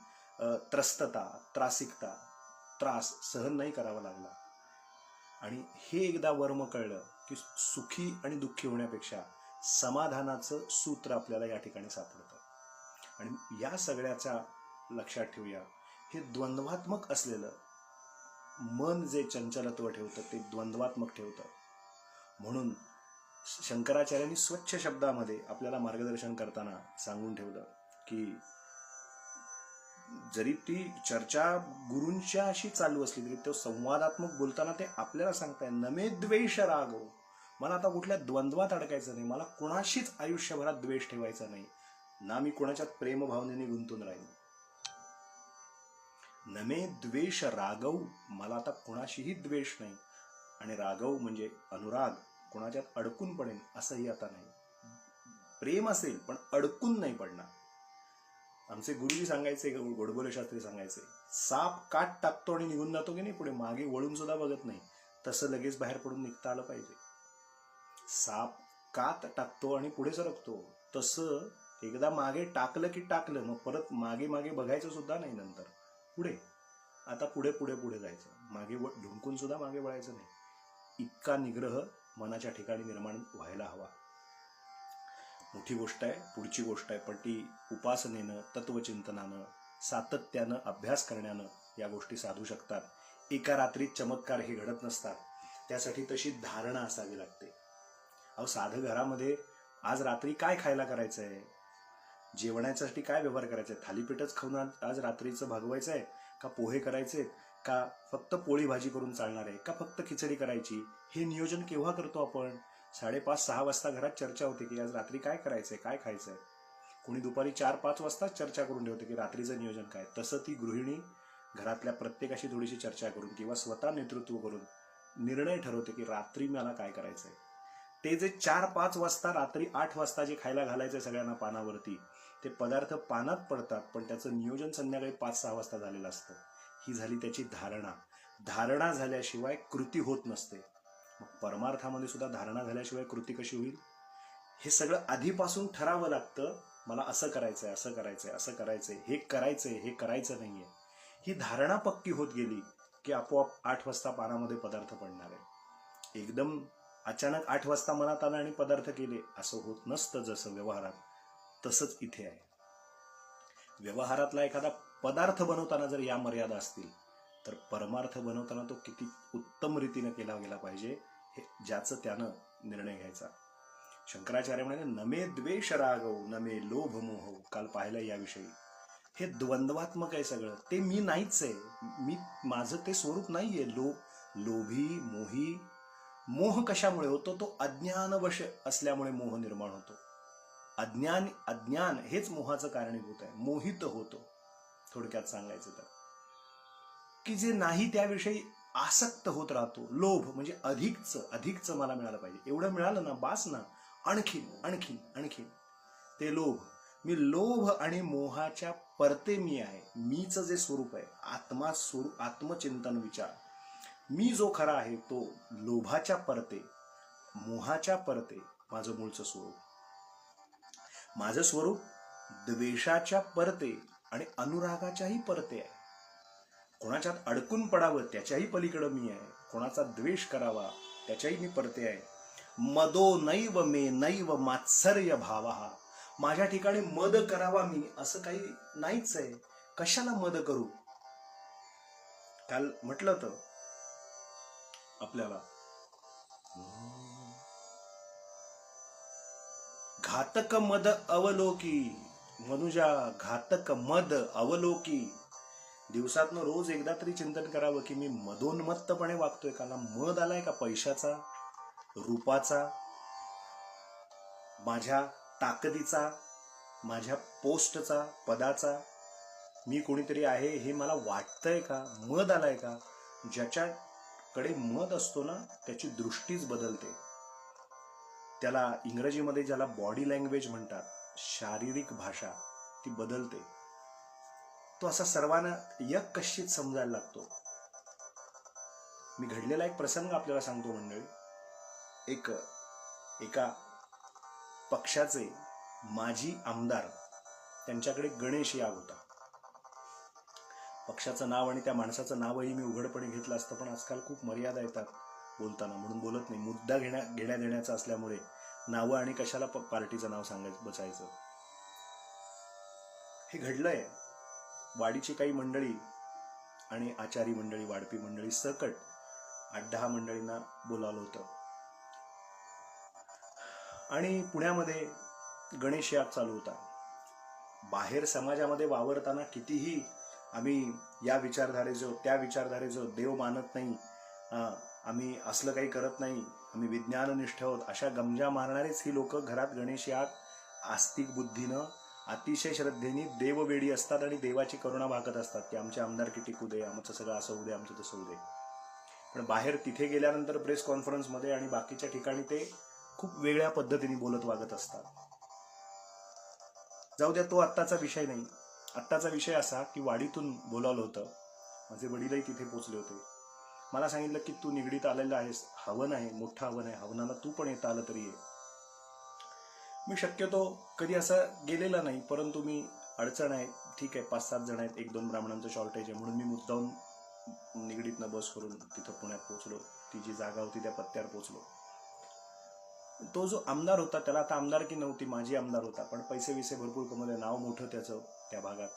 त्रस्तता, त्रासिकता, त्रास सहन नाही करावा लागला. आणि हे एकदा वर्म कळलं की सुखी आणि दुःखी होण्यापेक्षा समाधानाचं सूत्र आपल्याला या ठिकाणी सापडतं. आणि या सगळ्याचा लक्षात ठेवूया, हे द्वंद्वात्मक असलेलं मन जे चंचलत्व ठेवतं ते द्वंद्वात्मक ठेवतं. म्हणून शंकराचार्यांनी स्वच्छ शब्दामध्ये आपल्याला मार्गदर्शन करताना सांगून ठेवलं की जरी ती चर्चा गुरूंच्या अशी चालू असली तरी तो संवादात्मक बोलताना ते आपल्याला सांगताय नमे द्वेष रागव. मला आता कुठल्या द्वंद्वात अडकायचं नाही, मला कुणाशीच आयुष्यभरात द्वेष ठेवायचा नाही, ना मी कुणाच्यात प्रेमभावनेने गुंतून राहीन. नमे द्वेष रागव, मला आता कुणाशीही द्वेष नाही. आणि रागव म्हणजे अनुराग, कुणाच्यात अडकून पडेन असंही आता नाही. प्रेम असेल पण अडकून नाही पडणार. आमचे गुरुजी सांगायचे, गोडबोले शास्त्री सांगायचे, साप काट टाकतो आणि निघून जातो की नाही पुढे, मागे वळून सुद्धा बघत नाही, तसं लगेच बाहेर पडून निघता आलं पाहिजे. साप कात टाकतो आणि पुढे सरकतो, तसं एकदा मागे टाकलं की टाकलं, मग परत मागे मागे बघायचं सुद्धा नाही, नंतर पुढे. आता पुढे पुढे पुढे जायचं, मागे ढुंकून सुद्धा मागे वळायचं नाही. इतका निग्रह मनाच्या ठिकाणी निर्माण व्हायला हवा. मोठी गोष्ट आहे, पुढची गोष्ट आहे, पण ती उपासनेनं, तत्वचिंतनानं, सातत्यानं अभ्यास करण्यानं या गोष्टी साधू शकतात. एका रात्रीत चमत्कार हे घडत नसतात, त्यासाठी तशी धारणा असावी लागते. अहो साधं घरामध्ये आज रात्री काय खायला करायचं आहे, जेवणासाठी काय व्यवहार करायचा आहे, थालीपीठच खाऊन आज रात्रीचं भागवायचं आहे का, पोहे करायचे का, फक्त पोळी भाजी करून चालणार आहे का, फक्त खिचडी करायची, हे नियोजन केव्हा करतो आपण? 5:30-6 वाजता घरात चर्चा होते की आज रात्री काय करायचंय, काय खायचंय. कोणी दुपारी 4-5 वाजता चर्चा करून ठेवते की रात्रीचं नियोजन काय. तसं ती गृहिणी घरातल्या प्रत्येकाशी थोडीशी चर्चा करून किंवा स्वतः नेतृत्व करून निर्णय ठरवते की रात्री मला काय करायचंय. ते जे 4-5 वाजता, रात्री 8 वाजता जे खायला घालायचंय सगळ्यांना पानावरती, ते पदार्थ पानात पडतात, पण त्याचं नियोजन संध्याकाळी 5-6 वाजता झालेलं असतं. ही झाली त्याची धारणा. धारणा झाल्याशिवाय कृती होत नसते. मग परमार्थामध्ये सुद्धा धारणा झाल्याशिवाय कृती कशी होईल? हे सगळं आधीपासून ठरावं लागतं. मला असं करायचंय, असं करायचंय, असं करायचंय, हे करायचंय, हे करायचं नाहीये. ही धारणा पक्की होत गेली की आपोआप 8 वाजता पानामध्ये पदार्थ पडणार आहे. एकदम अचानक 8 वाजता मनात आलं आणि पदार्थ केले असं होत नसतं. जसं व्यवहारात, तसंच इथे आहे. व्यवहारातला एखादा पदार्थ बनवताना जर या मर्यादा असतील तर परमार्थ बनवताना तो किती उत्तम रीतीने केला गेला पाहिजे हे ज्याचं त्यानं निर्णय घ्यायचा. शंकराचार्य म्हणाले नमे द्वेष रागव नमे लोभ मोह. काल पाहिलं याविषयी. हे द्वंद्वात्मक आहे सगळं. ते मी नाहीच आहे, मी माझं ते स्वरूप नाहीये. लोभी मोही. मोह कशामुळे होतो? तो अज्ञानवश असल्यामुळे मोह निर्माण होतो. अज्ञान हेच मोहाचं कारणीभूत आहे. मोहित होतो थोडक्यात सांगायचं तर, की जे नाही त्याविषयी आसक्त होत राहतो. लोभ म्हणजे अधिकचं मला मिळालं पाहिजे, एवढं मिळालं ना बास ना, आणखीन ते लोभ. मी लोभ आणि मोहाच्या परते मी आहे. मीच जे स्वरूप आहे, आत्मा स्वरूप, आत्मचिंतन विचार, मी जो खरा आहे तो लोभाच्या परते, मोहाच्या परते माझं मूळचं स्वरूप. माझं स्वरूप द्वेषाच्या परते आणि अनुरागाच्याही परते आहे. कोणाच्यात अडकून पडावं त्याच्याही पलीकडं मी आहे. कोणाचा द्वेष करावा त्याच्याही मी परते आहे. मदो नैव मे नैव मात्सर्य भावहा. माझ्या ठिकाणी मद करावा मी असं काही नाहीच आहे. कशाला मद करू? काल म्हटलं तर आपल्याला घातक मद अवलोकी. मनुजा, घातक मद अवलोकी. दिवसातनं रोज एकदा तरी चिंतन करावं की मी मदोन्मत्तपणे वागतोय का? मद आलाय का पैशाचा, रूपाचा, माझ्या ताकदीचा, माझ्या पोस्टचा, पदाचा? मी कोणीतरी आहे हे मला वाटतंय का? मद आलाय का? ज्याच्याकडे मद असतो ना त्याची दृष्टीच बदलते. त्याला इंग्रजीमध्ये ज्याला बॉडी लँग्वेज म्हणतात, शारीरिक भाषा, ती बदलते. तो असा सर्वांना यकश्चित समजायला लागतो. मी घडलेला एक प्रसंग आपल्याला सांगतो मंडळी. एका पक्षाचे माजी आमदार, त्यांच्याकडे गणेश याग होता. पक्षाचं नाव आणि त्या माणसाचं नावही मी उघडपणे घेतलं असतं, पण आजकाल खूप मर्यादा येतात बोलताना, म्हणून बोलत नाही. मुद्दा घेण्या देण्याचा असल्यामुळे नावं आणि कशाला पार्टीचं नाव सांगायचं बसायचं. हे घडलंय. वाडीची काही मंडळी आणि आचारी मंडळी, वाडपी मंडळी सकट 8-10 मंडळींना बोलावलं होतं आणि पुण्यामध्ये गणेश याग चालू होता. बाहेर समाजामध्ये वावरताना कितीही आम्ही या विचारधारेचं त्या विचारधारेचं देव मानत नाही, आम्ही असलं काही करत नाही, आम्ही विज्ञाननिष्ठ आहोत, अशा गमजा मारणारेच ही लोक घरात गणेश यात आस्तिक बुद्धीनं अतिशय श्रद्धेने देववेडी असतात आणि देवाची करुणा भागत असतात की आमचे आमदारकी टिकू दे, आमचं सगळं असं होऊ दे, आमचं तसं होऊ दे. पण बाहेर तिथे गेल्यानंतर प्रेस कॉन्फरन्समध्ये आणि बाकीच्या ठिकाणी ते खूप वेगळ्या पद्धतीने बोलत वागत असतात. जाऊ द्या, तो आत्ताचा विषय नाही. आत्ताचा विषय असा की वाडीतून बोलावलं होतं, माझे वडीलही तिथे पोचले होते. मला सांगितलं की तू निगडीत आलेला आहेस, हवन आहे, मोठं हवन आहे, हवनाला तू पण येता आलं तरी ये. मी शक्यतो कधी असं गेलेला नाही, परंतु मी अडचण आहे, ठीक आहे 5-7 जण आहेत, 1-2 ब्राह्मणांचं शॉर्टेज आहे, म्हणून मी मुद्दाहून निगडीतनं बस करून तिथं पुण्यात पोहोचलो. ती जी जागा होती त्या पत्त्यावर पोहोचलो. तो जो आमदार होता त्याला आता आमदारकी नव्हती, माझी आमदार होता, पण पैसे विसे भरपूर कमवले, नाव मोठं त्याचं त्या भागात.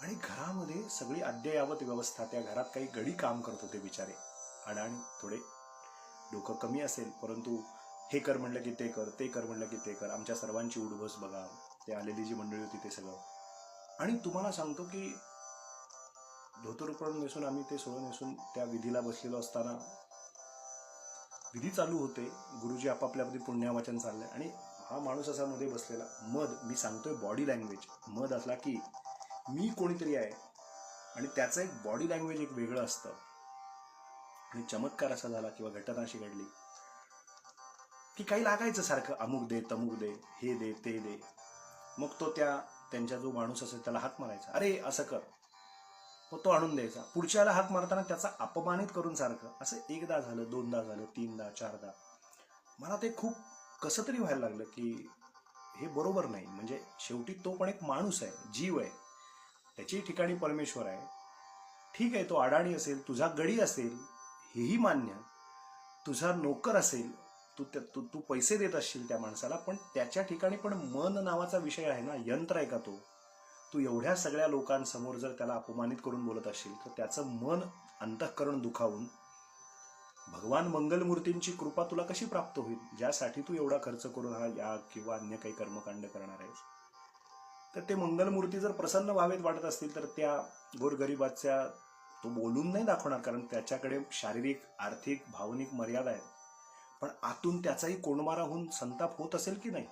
आणि घरामध्ये सगळी अद्ययावत व्यवस्था, त्या घरात काही गडी काम करत होते बिचारे, अडाणी, थोडे डोकं कमी असेल, परंतु हे कर म्हणलं की ते कर, ते कर म्हणलं की ते कर. आमच्या सर्वांची उठबस बघा, ते आलेली जी मंडळी होती ते सगळं. आणि तुम्हाला सांगतो की धोतरपण नेसून आम्ही ते सोळं नेसून त्या विधीला बसलेलो असताना विधी चालू होते, गुरुजी आपापल्यामध्ये पुण्यावाचन चाललंय आणि हा माणूस असा मध्ये बसलेला. मध, मी सांगतोय बॉडी लँग्वेज, मध असला की मी कोणीतरी आहे आणि त्याचं एक बॉडी लँग्वेज एक वेगळं असतं. आणि चमत्कार असा झाला किंवा घटना अशी घडली की काही लागायचं सारखं, अमुक दे, तमुक दे, हे दे, ते दे. मग तो त्यांचा जो माणूस असेल त्याला हाक मारायचा, अरे असं कर, मग तो आणून द्यायचा. पुढच्याला हाक मारताना त्याचा अपमानित करून सारखं. असं 1दा झालं, 2दा झालं, 3दा, 4दा. मला ते खूप कसं तरी व्हायला लागलं की हे बरोबर नाही. म्हणजे शेवटी तो पण एक माणूस आहे, जीव आहे, त्याच्याही ठिकाणी परमेश्वर आहे. ठीक आहे, तो अडाणी असेल, तुझा गडी असेल, हेही मान्य, तुझा नोकर असेल, तू पैसे देत असशील त्या माणसाला, पण त्याच्या ठिकाणी पण मन नावाचा विषय आहे ना, यंत्र आहे का तो? तू एवढ्या सगळ्या लोकांसमोर जर त्याला अपमानित करून बोलत असशील तर त्याचं मन, अंतःकरण दुखावून भगवान मंगलमूर्तींची कृपा तुला कशी प्राप्त होईल, ज्यासाठी तू एवढा खर्च करून हा याग किंवा अन्य काही कर्मकांड करणार आहेस. तर ते मंगलमूर्ती जर प्रसन्न व्हावेत वाटत असतील तर त्या गोरगरिबाच्या तो बोलून नाही दाखवणार, कारण त्याच्याकडे शारीरिक, आर्थिक, भावनिक मर्यादा आहेत, पण आतून त्याचाही कोंडमारा होऊन संताप होत असेल की नाही.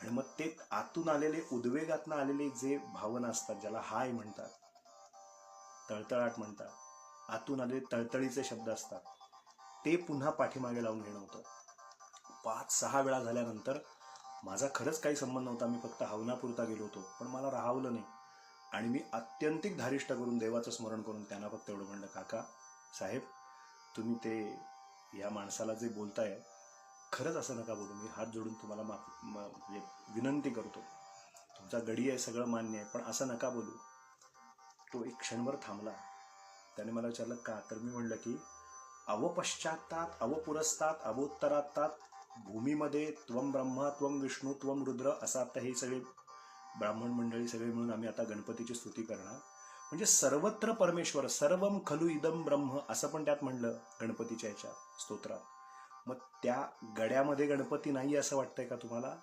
आणि मग ते आतून आलेले, उद्वेगातून आलेले जे भावना असतात, ज्याला हाय म्हणतात, तळतळाट म्हणतात, आतून आलेले तळतळीचे शब्द असतात, ते पुन्हा पाठीमागे लावून घेणं होतं. 5-6 वेळा झाल्यानंतर माझा खरंच काही संबंध नव्हता, मी फक्त हवनापुरता गेलो होतो, पण मला राहावलं नाही. आणि मी अत्यंतिक धारिष्ट करून, देवाचं स्मरण करून त्यांना फक्त एवढं म्हणलं, काका साहेब, तुम्ही ते या माणसाला जे बोलताय खरंच असं नका बोलू. मी हात जोडून तुम्हाला म्हणजे विनंती करतो, तुमचा गडी आहे, सगळं मान्य आहे, पण असं नका बोलू. तो एक क्षणभर थांबला. त्याने मला विचारलं का, तर मी म्हणलं की अवपश्चातात, अवपुरस्तात, अवोत्तरातात भूमीमध्ये त्वम ब्रह्मा, त्वम विष्णू, त्वम रुद्र, असं आता हे सगळे ब्राह्मण मंडळी सगळे मिळून आम्ही आता गणपतीची स्तुती करणार. म्हणजे सर्वत्र परमेश्वर, सर्वम खलु इदम ब्रह्म, असं पण त्यात म्हणलं गणपतीच्या याच्या स्तोत्रात. मग त्या गड्यामध्ये गणपती नाही असं वाटतंय का तुम्हाला?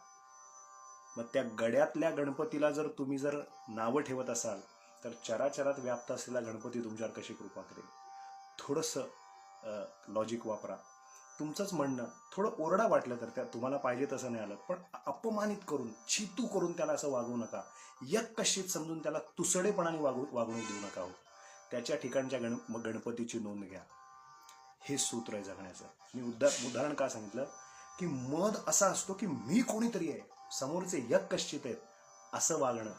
मग त्या गड्यातल्या गणपतीला जर तुम्ही जर नावं ठेवत असाल तर चराचरात व्याप्त असलेला गणपती तुमच्यावर कशी कृपा करेल? थोडंसं लॉजिक वापरा. तुमचंच म्हणणं थोडं ओरडा वाटलं तर त्या तुम्हाला पाहिजे तसं नाही आलं, पण अपमानित करून, चितू करून त्याला असं वागवू नका. यक्कश्चित समजून त्याला तुसडेपणाने वागणूक देऊ नका. हो, त्याच्या ठिकाणच्या गणपतीची नोंद घ्या. हे सूत्र आहे जगण्याचं. मी उदाहरण का सांगितलं की मध असा असतो की मी कोणीतरी आहे, समोरचे यक्कश्चित आहेत असं वागणं.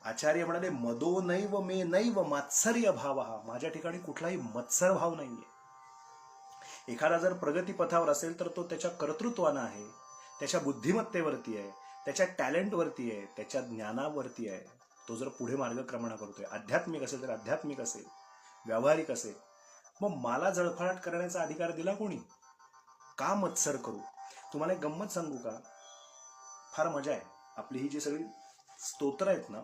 आचार्य म्हणाले, मदो नैव मे नैव मात्सर्य भाव, माझ्या ठिकाणी कुठलाही मत्सर भाव नाहीये. एखादा जर प्रगतीपथावर असेल तर तो त्याच्या कर्तृत्वानं आहे, त्याच्या बुद्धिमत्तेवरती आहे, त्याच्या टॅलेंटवरती आहे, त्याच्या ज्ञानावरती आहे. तो जर पुढे मार्गक्रमण करतोय, आध्यात्मिक असेल तर आध्यात्मिक असेल, व्यावहारिक असेल. मग मला जळफळाट करण्याचा अधिकार दिला कोणी? का मत्सर करू? तुम्हाला एक गंमत सांगू का? फार मजा आहे. आपली ही जी सगळी स्तोत्र आहेत ना,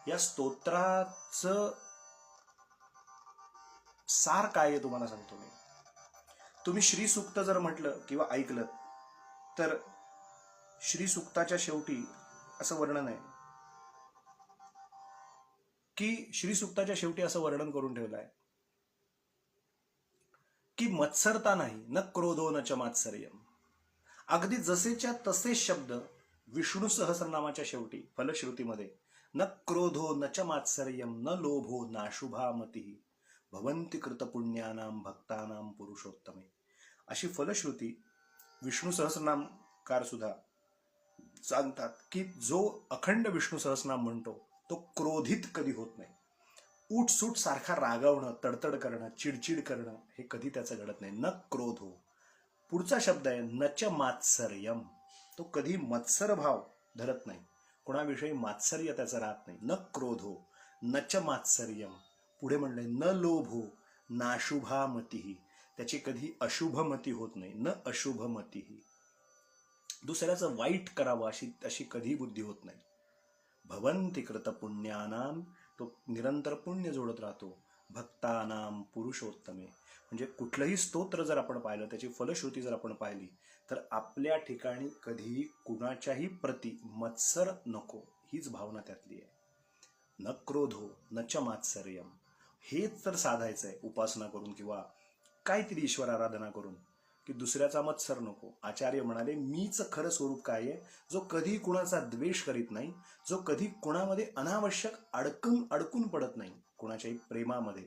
या स्तोत्राचं सार काय आहे तुम्हाला सांगतो मी. तुम्ही श्रीसूक्त जर म्हटलं किंवा ऐकलं तर श्रीसूक्ताच्या शेवटी असं वर्णन आहे, की श्रीसुक्ताच्या शेवटी असं वर्णन करून ठेवलं आहे की मत्सरता नाही, न क्रोधो न च मात्सर्यम. अगदी जसेच्या तसे शब्द विष्णू सहस्रनामाच्या शेवटी फलश्रुतीमध्ये न क्रोधो न च मात्सर्यम न लोभो नाशुभा मती भवंती कृतपुण्यानाम भक्तानाम पुरुषोत्तमे, अशी फलश्रुती विष्णू सहस्रनामकार सुद्धा सांगतात की जो अखंड विष्णू सहस्रनाम म्हणतो तो क्रोधित कधी होत नाही. उठसूट सारखा रागावणं, तडतड करणं, चिडचिड करणं हे कधी त्याचं घडत नाही. न क्रोध हो. पुढचा शब्द आहे नच मात्सर्यम. तो कधी मत्सर भाव धरत नाही, कोणाविषयी मात्सर्य त्याचं राहत नाही. न क्रोध हो नच मात्सर्यम. पुढे म्हणलंय न लोभ हो नाशुभा मती. त्याची कधी अशुभ मती होत नाही. न अशुभ मती. दुसऱ्याचं वाईट करावं अशी कधी बुद्धी होत नाही. भवंती कृत पुण्यानाम. तो निरंतर पुण्य जोडत राहतो. भक्तानाम पुरुषोत्तमे. म्हणजे कुठलंही स्तोत्र जर आपण पाहिलं, त्याची फलश्रुती जर आपण पाहिली, तर आपल्या ठिकाणी कधीही कुणाच्याही प्रती मत्सर नको, हीच भावना त्यातली आहे. न क्रोधो न च मात्सर्यम. हेच तर साधायचं आहे उपासना करून किंवा काहीतरी ईश्वर आराधना करून, की दुसऱ्याचा मत्सर नको. आचार्य म्हणाले मीच खरं स्वरूप काय आहे, जो कधी कुणाचा द्वेष करीत नाही, जो कधी कुणामध्ये अनावश्यक अडकून पडत नाही, कुणाच्याही प्रेमामध्ये.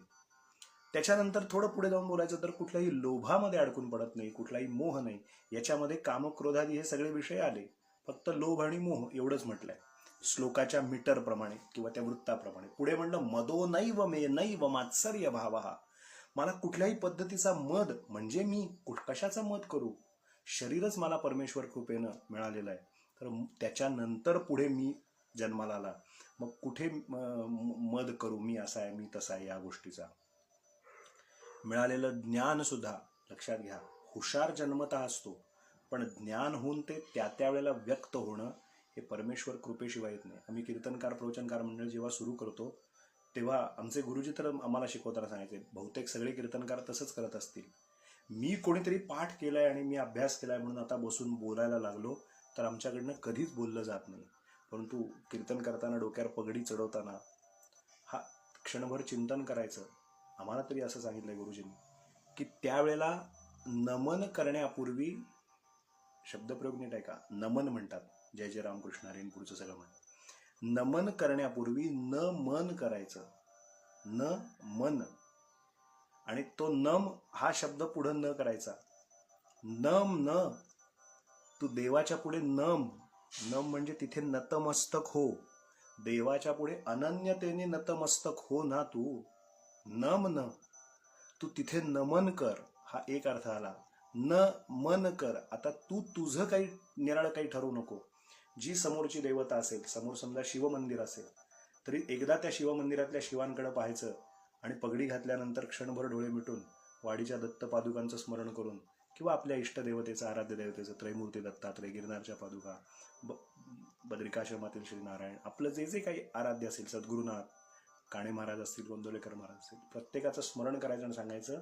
त्याच्यानंतर थोडं पुढे जाऊन बोलायचं तर कुठल्याही लोभामध्ये अडकून पडत नाही, कुठलाही मोह नाही. याच्यामध्ये कामक्रोधादी हे सगळे विषय आले, फक्त लोभ आणि मोह एवढंच म्हटलंय श्लोकाच्या मीटर प्रमाणे किंवा त्या वृत्ताप्रमाणे. पुढे म्हणलं मदो नैव मे नैव मात्सर्य भावः. मला कुठल्याही पद्धतीचा मद म्हणजे मी कशाचा मद करू, शरीरच मला परमेश्वर कृपेनं मिळालेलं आहे, तर त्याच्यानंतर पुढे मी जन्माला आला, मग कुठे मद करू, मी असा आहे मी तसा आहे. या गोष्टीचा मिळालेलं ज्ञान सुद्धा लक्षात घ्या, हुशार जन्मतः असतो, पण ज्ञान होऊन ते त्या वेळेला व्यक्त होणं हे परमेश्वर कृपेशिवाय येत नाही. आम्ही कीर्तनकार प्रवचनकार मंडळ जेव्हा सुरू करतो तेव्हा आमचे गुरुजी तर आम्हाला शिकवताना सांगायचे, बहुतेक सगळे कीर्तनकार तसंच करत असतील. मी कोणीतरी पाठ केलाय आणि मी अभ्यास केलाय म्हणून आता बसून बोलायला लागलो तर आमच्याकडनं कधीच बोललं जात नाही. परंतु कीर्तन करताना डोक्यावर पगडी चढवताना हा क्षणभर चिंतन करायचं. आम्हाला तरी असं सांगितलंय गुरुजींनी की त्यावेळेला नमन करण्यापूर्वी, शब्दप्रयोग नीट आहे का, नमन म्हणतात, जय जय रामकृष्ण हरी, पुढचं सगळं म्हण. नमन करण्यापूर्वी न मन करायचं, न मन, आणि तो नम हा शब्द पुढे न करायचा. नम न, तू देवाच्या पुढे नम. नम म्हणजे तिथे नतमस्तक हो, देवाच्या पुढे अनन्यतेने नतमस्तक हो ना तू. नम न, तू तिथे नमन कर, हा एक अर्थ आला. न मन कर. आता तू तुझं काही निराळं काही ठरवू नको. जी समोरची देवता असेल, समोर समजा शिवमंदिर असेल, तरी एकदा त्या शिवमंदिरातल्या शिवांकडे पाहायचं आणि पगडी घातल्यानंतर क्षणभर डोळे मिटून वाडीच्या दत्त पादुकांचं स्मरण करून किंवा आपल्या इष्टदेवतेचं, आराध्य देवतेचं, त्रैमूर्ती दत्तात्रय, गिरनारच्या पादुका, बद्रिकाश्रमातील श्रीनारायण, आपलं जे जे काही आराध्य असेल, सद्गुरुनाथ, काणे महाराज असतील, गोंदवलेकर महाराज असतील, प्रत्येकाचं स्मरण करायचं आणि सांगायचं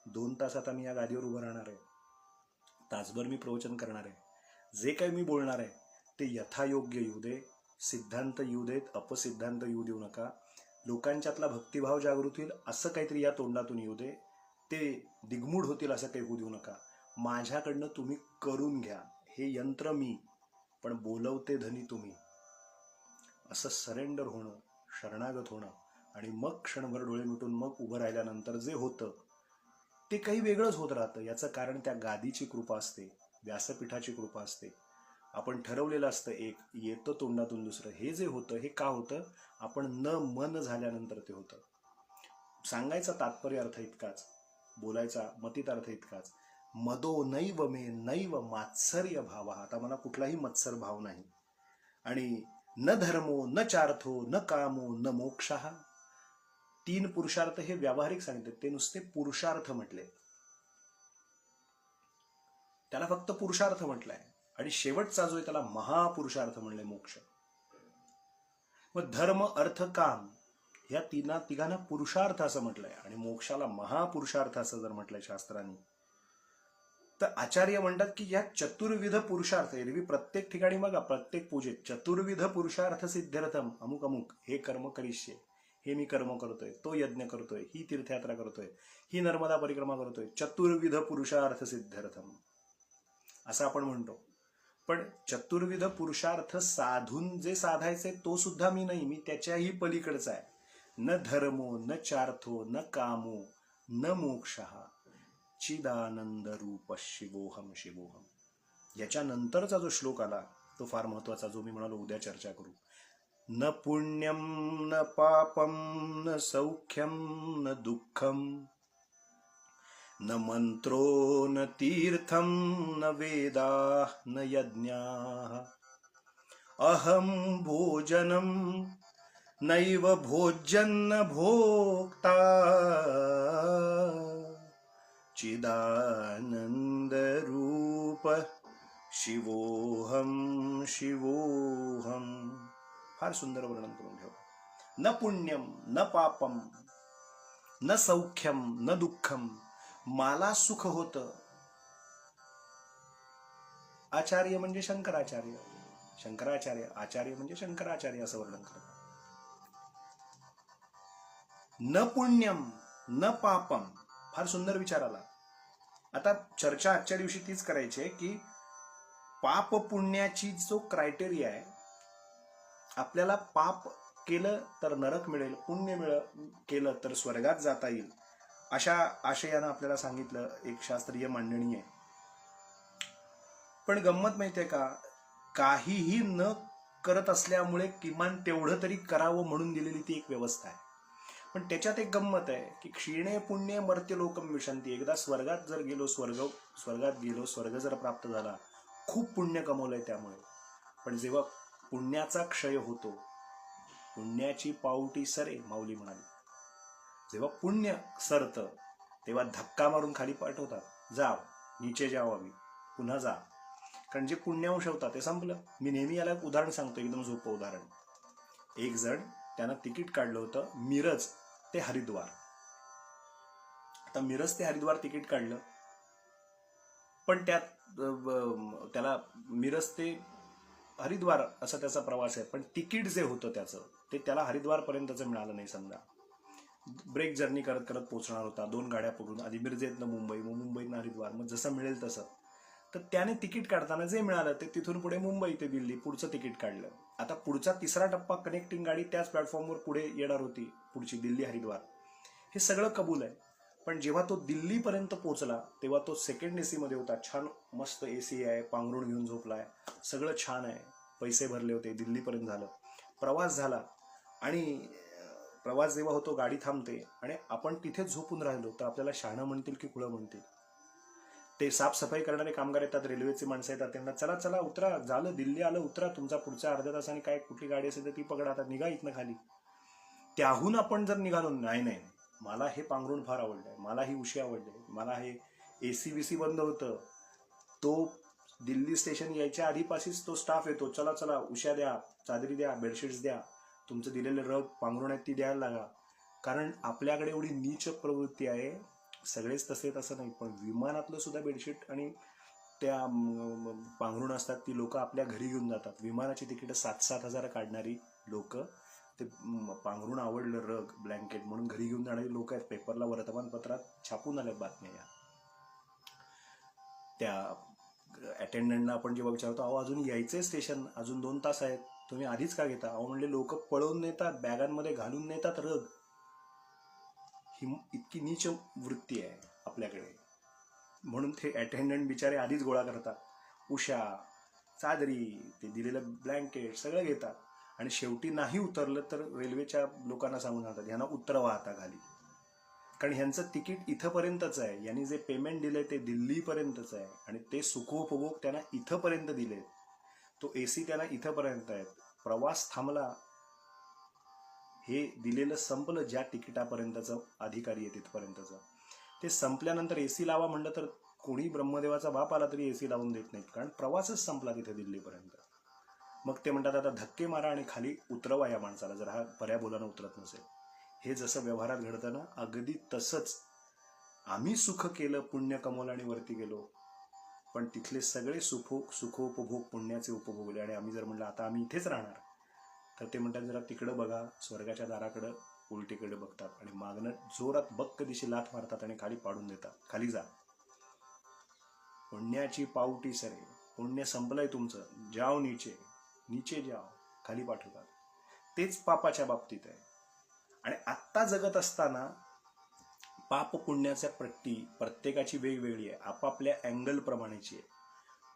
2 तासात आम्ही या गादीवर उभं राहणार आहे, तासभर मी प्रवचन करणार आहे, जे काही मी बोलणार आहे ते यथायोग्य येऊ दे, सिद्धांत येऊ देत, अपसिद्धांत येऊ देऊ नका, लोकांच्यातला भक्तिभाव जागृत होईल असं काहीतरी या तोंडातून येऊ दे, ते दिग्मूढ होतील असं काही होऊ देऊ नका. माझ्याकडनं तुम्ही करून घ्या, हे यंत्र मी, पण बोलवते धनी तुम्ही, असं सरेंडर होणं, शरणागत होणं. आणि मग क्षणभर डोळे मिटून मग उभं राहिल्यानंतर जे होतं ते काही वेगळंच होत राहतं. याचं कारण त्या गादीची कृपा असते, व्यासपीठाची कृपा असते. आपण ठरवलेलं असतं एक, येतं तोंडातून दुसरं. हे जे होतं हे का होतं, आपण न मन झाल्यानंतर ते होतं. सांगायचा तात्पर्य अर्थ इतकाच, बोलायचा मतीत अर्थ इतकाच, मदो नैव मे नैव मात्सर्य भाव. आता मला कुठलाही मत्सर भाव नाही. आणि न धर्मो न चार्थो न कामो न मोक्षः. 3 पुरुषार्थ हे व्यावहारिक सांगितले, ते नुसते पुरुषार्थ म्हटले, त्याला फक्त पुरुषार्थ म्हटलाय. आणि शेवटचा जो आहे त्याला महापुरुषार्थ म्हणले, मोक्ष. मग धर्म अर्थ काम या तिघांना पुरुषार्थ असं म्हटलंय आणि मोक्षाला महापुरुषार्थ असं जर म्हटलंय शास्त्रांनी, तर आचार्य म्हणतात की या चतुर्विध पुरुषार्थ, एरवी प्रत्येक ठिकाणी बघा, प्रत्येक पूजेत चतुर्विध पुरुषार्थ सिद्ध्यर्थम अमुक अमुक हे कर्म करिष्ये, हे मी कर्म करतोय, तो यज्ञ करतोय, ही तीर्थयात्रा करतोय, ही नर्मदा परिक्रमा करतोय, चतुर्विध पुरुषार्थ सिद्ध्यर्थम असं आपण म्हणतो. पण चतुर्विध पुरुषार्थ साधून जे साधायचे तो सुद्धा मी नाही, मी त्याच्याही पलीकडचा आहे. न धर्मो न चार्थो न कामो न मोक्षः चिदानंद रूप शिवोहम शिवोहम. याच्यानंतरचा जो श्लोक आला तो फार महत्वाचा, जो मी म्हणालो उद्या चर्चा करू. न पुण्यम न पापम न सौख्यम न दुःखम न मंत्रो न तीर्थम न वेदा न यज्ञाः अहम भोजनम नैव भोज्यन्न भोक्ता चिदानंद रूप शिवोहम शिवोहम. फार सुंदर वर्णन करून ठेव. न पुण्यम न पापम न सौख्यम न दुःखम. मला सुख होतं. आचार्य म्हणजे शंकराचार्य, शंकराचार्य आचार्य म्हणजे शंकराचार्य असं वर्णन करतात. न पुण्यम न पापम. फार सुंदर विचार आला. आता चर्चा आजच्या दिवशी तीच करायची आहे की पाप पुण्याची जो क्रायटेरिया आहे, आपल्याला पाप केलं तर नरक मिळेल, पुण्य केलं तर स्वर्गात जाता येईल, अशा आशयानं आपल्याला सांगितलं. एक शास्त्रीय मांडणी आहे. पण गंमत माहितीये का, काहीही न करत असल्यामुळे किमान तेवढं तरी करावं म्हणून दिलेली ती एक व्यवस्था आहे. पण त्याच्यात एक गंमत आहे की क्षीणे पुण्य मर्त्य लोकम विशंती. एकदा स्वर्गात जर गेलो, स्वर्गात गेलो, स्वर्ग जर प्राप्त झाला, खूप पुण्य कमवलंय त्यामुळे. पण जेव्हा पुण्याचा क्षय होतो, पुण्याची पावटी सरे माऊली म्हणाली, जेव्हा पुण्य सरतं तेव्हा धक्का मारून खाली पाठवतात, जाव नीचे जाव आम्ही, पुन्हा जा. कारण जे पुण्यांश होता ते संपलं. मी नेहमी याला उदाहरण सांगतो, एकदम सोपं उदाहरण. एक जण त्यानं तिकीट काढलं होतं मिरज ते हरिद्वार. आता मिरज ते हरिद्वार तिकीट काढलं, पण त्याला मिरज ते हरिद्वार असा त्याचा प्रवास आहे, पण तिकीट जे होतं त्याचं ते त्याला हरिद्वार पर्यंतचं मिळालं नाही. समजा ब्रेक जर्नी करत करत पोहोचणार होता, 2 गाड्या पकडून, आधी मिरजेतनं मुंबई, मग मुंबईतनं हरिद्वार, मग जसं मिळेल तसं. तर त्याने तिकीट काढताना जे मिळालं ते तिथून पुढे मुंबई ते दिल्ली पुढचं तिकीट काढलं. आता पुढचा तिसरा टप्पा कनेक्टिंग गाडी त्याच प्लॅटफॉर्मवर पुढे येणार होती, पुढची दिल्ली हरिद्वार. हे सगळं कबूल आहे. पण जेव्हा तो दिल्लीपर्यंत पोहोचला तेव्हा तो सेकंड AC मध्ये होता. छान मस्त AC आहे, पांघरुण घेऊन झोपलाय, सगळं छान आहे, पैसे भरले होते, दिल्लीपर्यंत झालं, प्रवास झाला. आणि प्रवास जेव्हा होतो, गाडी थांबते आणि आपण तिथेच झोपून राहिलो तर आपल्याला शहाणं म्हणतील की खुळं म्हणतील. ते साफसफाई करणारे कामगार येतात, रेल्वेचे माणसं येतात, त्यांना चला चला उतरा, झालं दिल्ली आलं, उतरा, तुमचा पुढच्या अर्ध्या तासाने काय कुठली गाडी असेल तर ती पकडा, आता निघा इथनं खाली. त्याहून आपण जर निघालो, नाही मला हे पांघरुण फार आवडलंय, मला ही उशी आवडली, मला हे AC BC बंद होतं, तो दिल्ली स्टेशन यायच्या आधीपाशीच तो स्टाफ येतो, चला चला उश्या द्या, चादरी द्या, बेडशीट्स द्या, तुमचं दिलेले रग पांघरुण आहेत ती द्यायला लागा. कारण आपल्याकडे एवढी नीच प्रवृत्ती आहे. सगळेच तसं नाही, पण विमानातलं सुद्धा बेडशीट आणि त्या पांघरुण असतात ती लोक आपल्या घरी घेऊन जातात. विमानाची तिकीट 7-7 हजार काढणारी लोक, ते पांघरुण आवडलं, रग ब्लँकेट म्हणून घरी घेऊन जाणारी लोक आहेत. पेपरला वर्तमानपत्रात छापून आल्या बातम्या या. त्या अटेंडंटना आपण जेव्हा विचारतो, अहो अजून यायचंय स्टेशन, अजून 2 तास आहेत, तुम्ही आधीच का घेता? अहो म्हणले लोक पळवून नेतात, बॅगांमध्ये घालून नेतात रग. ही इतकी नीच वृत्ती आहे आपल्याकडे. म्हणून ते अटेंडंट बिचारे आधीच गोळा करतात, उशा, चादरी, ते दिलेलं ब्लँकेट सगळं घेतात. आणि शेवटी नाही उतरलं तर रेल्वेच्या लोकांना सांगून जातात, ह्यांना उतरवा आता खाली. कारण ह्यांचं तिकीट इथंपर्यंतच आहे, यांनी जे पेमेंट दिलंय ते दिल्लीपर्यंतच आहे, आणि ते सुखोपभोग त्यांना इथंपर्यंत दिले, तो AC त्यांना इथंपर्यंत आहे. प्रवास थांबला, हे दिलेलं संपलं, ज्या तिकिटापर्यंतचं अधिकारी आहे तिथपर्यंतचं. ते संपल्यानंतर AC लावा म्हणलं तर कोणी ब्रह्मदेवाचा बाप आला तरी AC लावून देत नाहीत, कारण प्रवासच संपला तिथे दिल्लीपर्यंत. मग ते म्हणतात आता धक्के मारा आणि खाली उतरवा या माणसाला, जर हा पर्या बोलानं उतरत नसेल. हे जसं व्यवहारात घडतं ना, अगदी तसंच आम्ही सुख केलं, पुण्य कमवलं आणि वरती गेलो, पण तिथले सगळे सुखोपभोग पुण्याचे उपभोगले. आणि आम्ही जर म्हणलं आता आम्ही इथेच राहणार, तर ते म्हणतात जरा तिकडं बघा, स्वर्गाच्या दाराकडं उलटीकडे बघतात आणि मागणं जोरात बक्क दिशी लाथ मारतात आणि खाली पाडून देतात, खाली जा, पुण्याची पावटी सरे, पुण्य संपलंय तुमचं, जाओ नीचे, नीचे जाओ, खाली पाठवतात. तेच पापाच्या बाबतीत आहे. आणि आत्ता जगत असताना पाप पुण्याच्या पट्टी प्रत्येकाची वेगवेगळी आहे, आपापल्या अँगल प्रमाणेची आहे.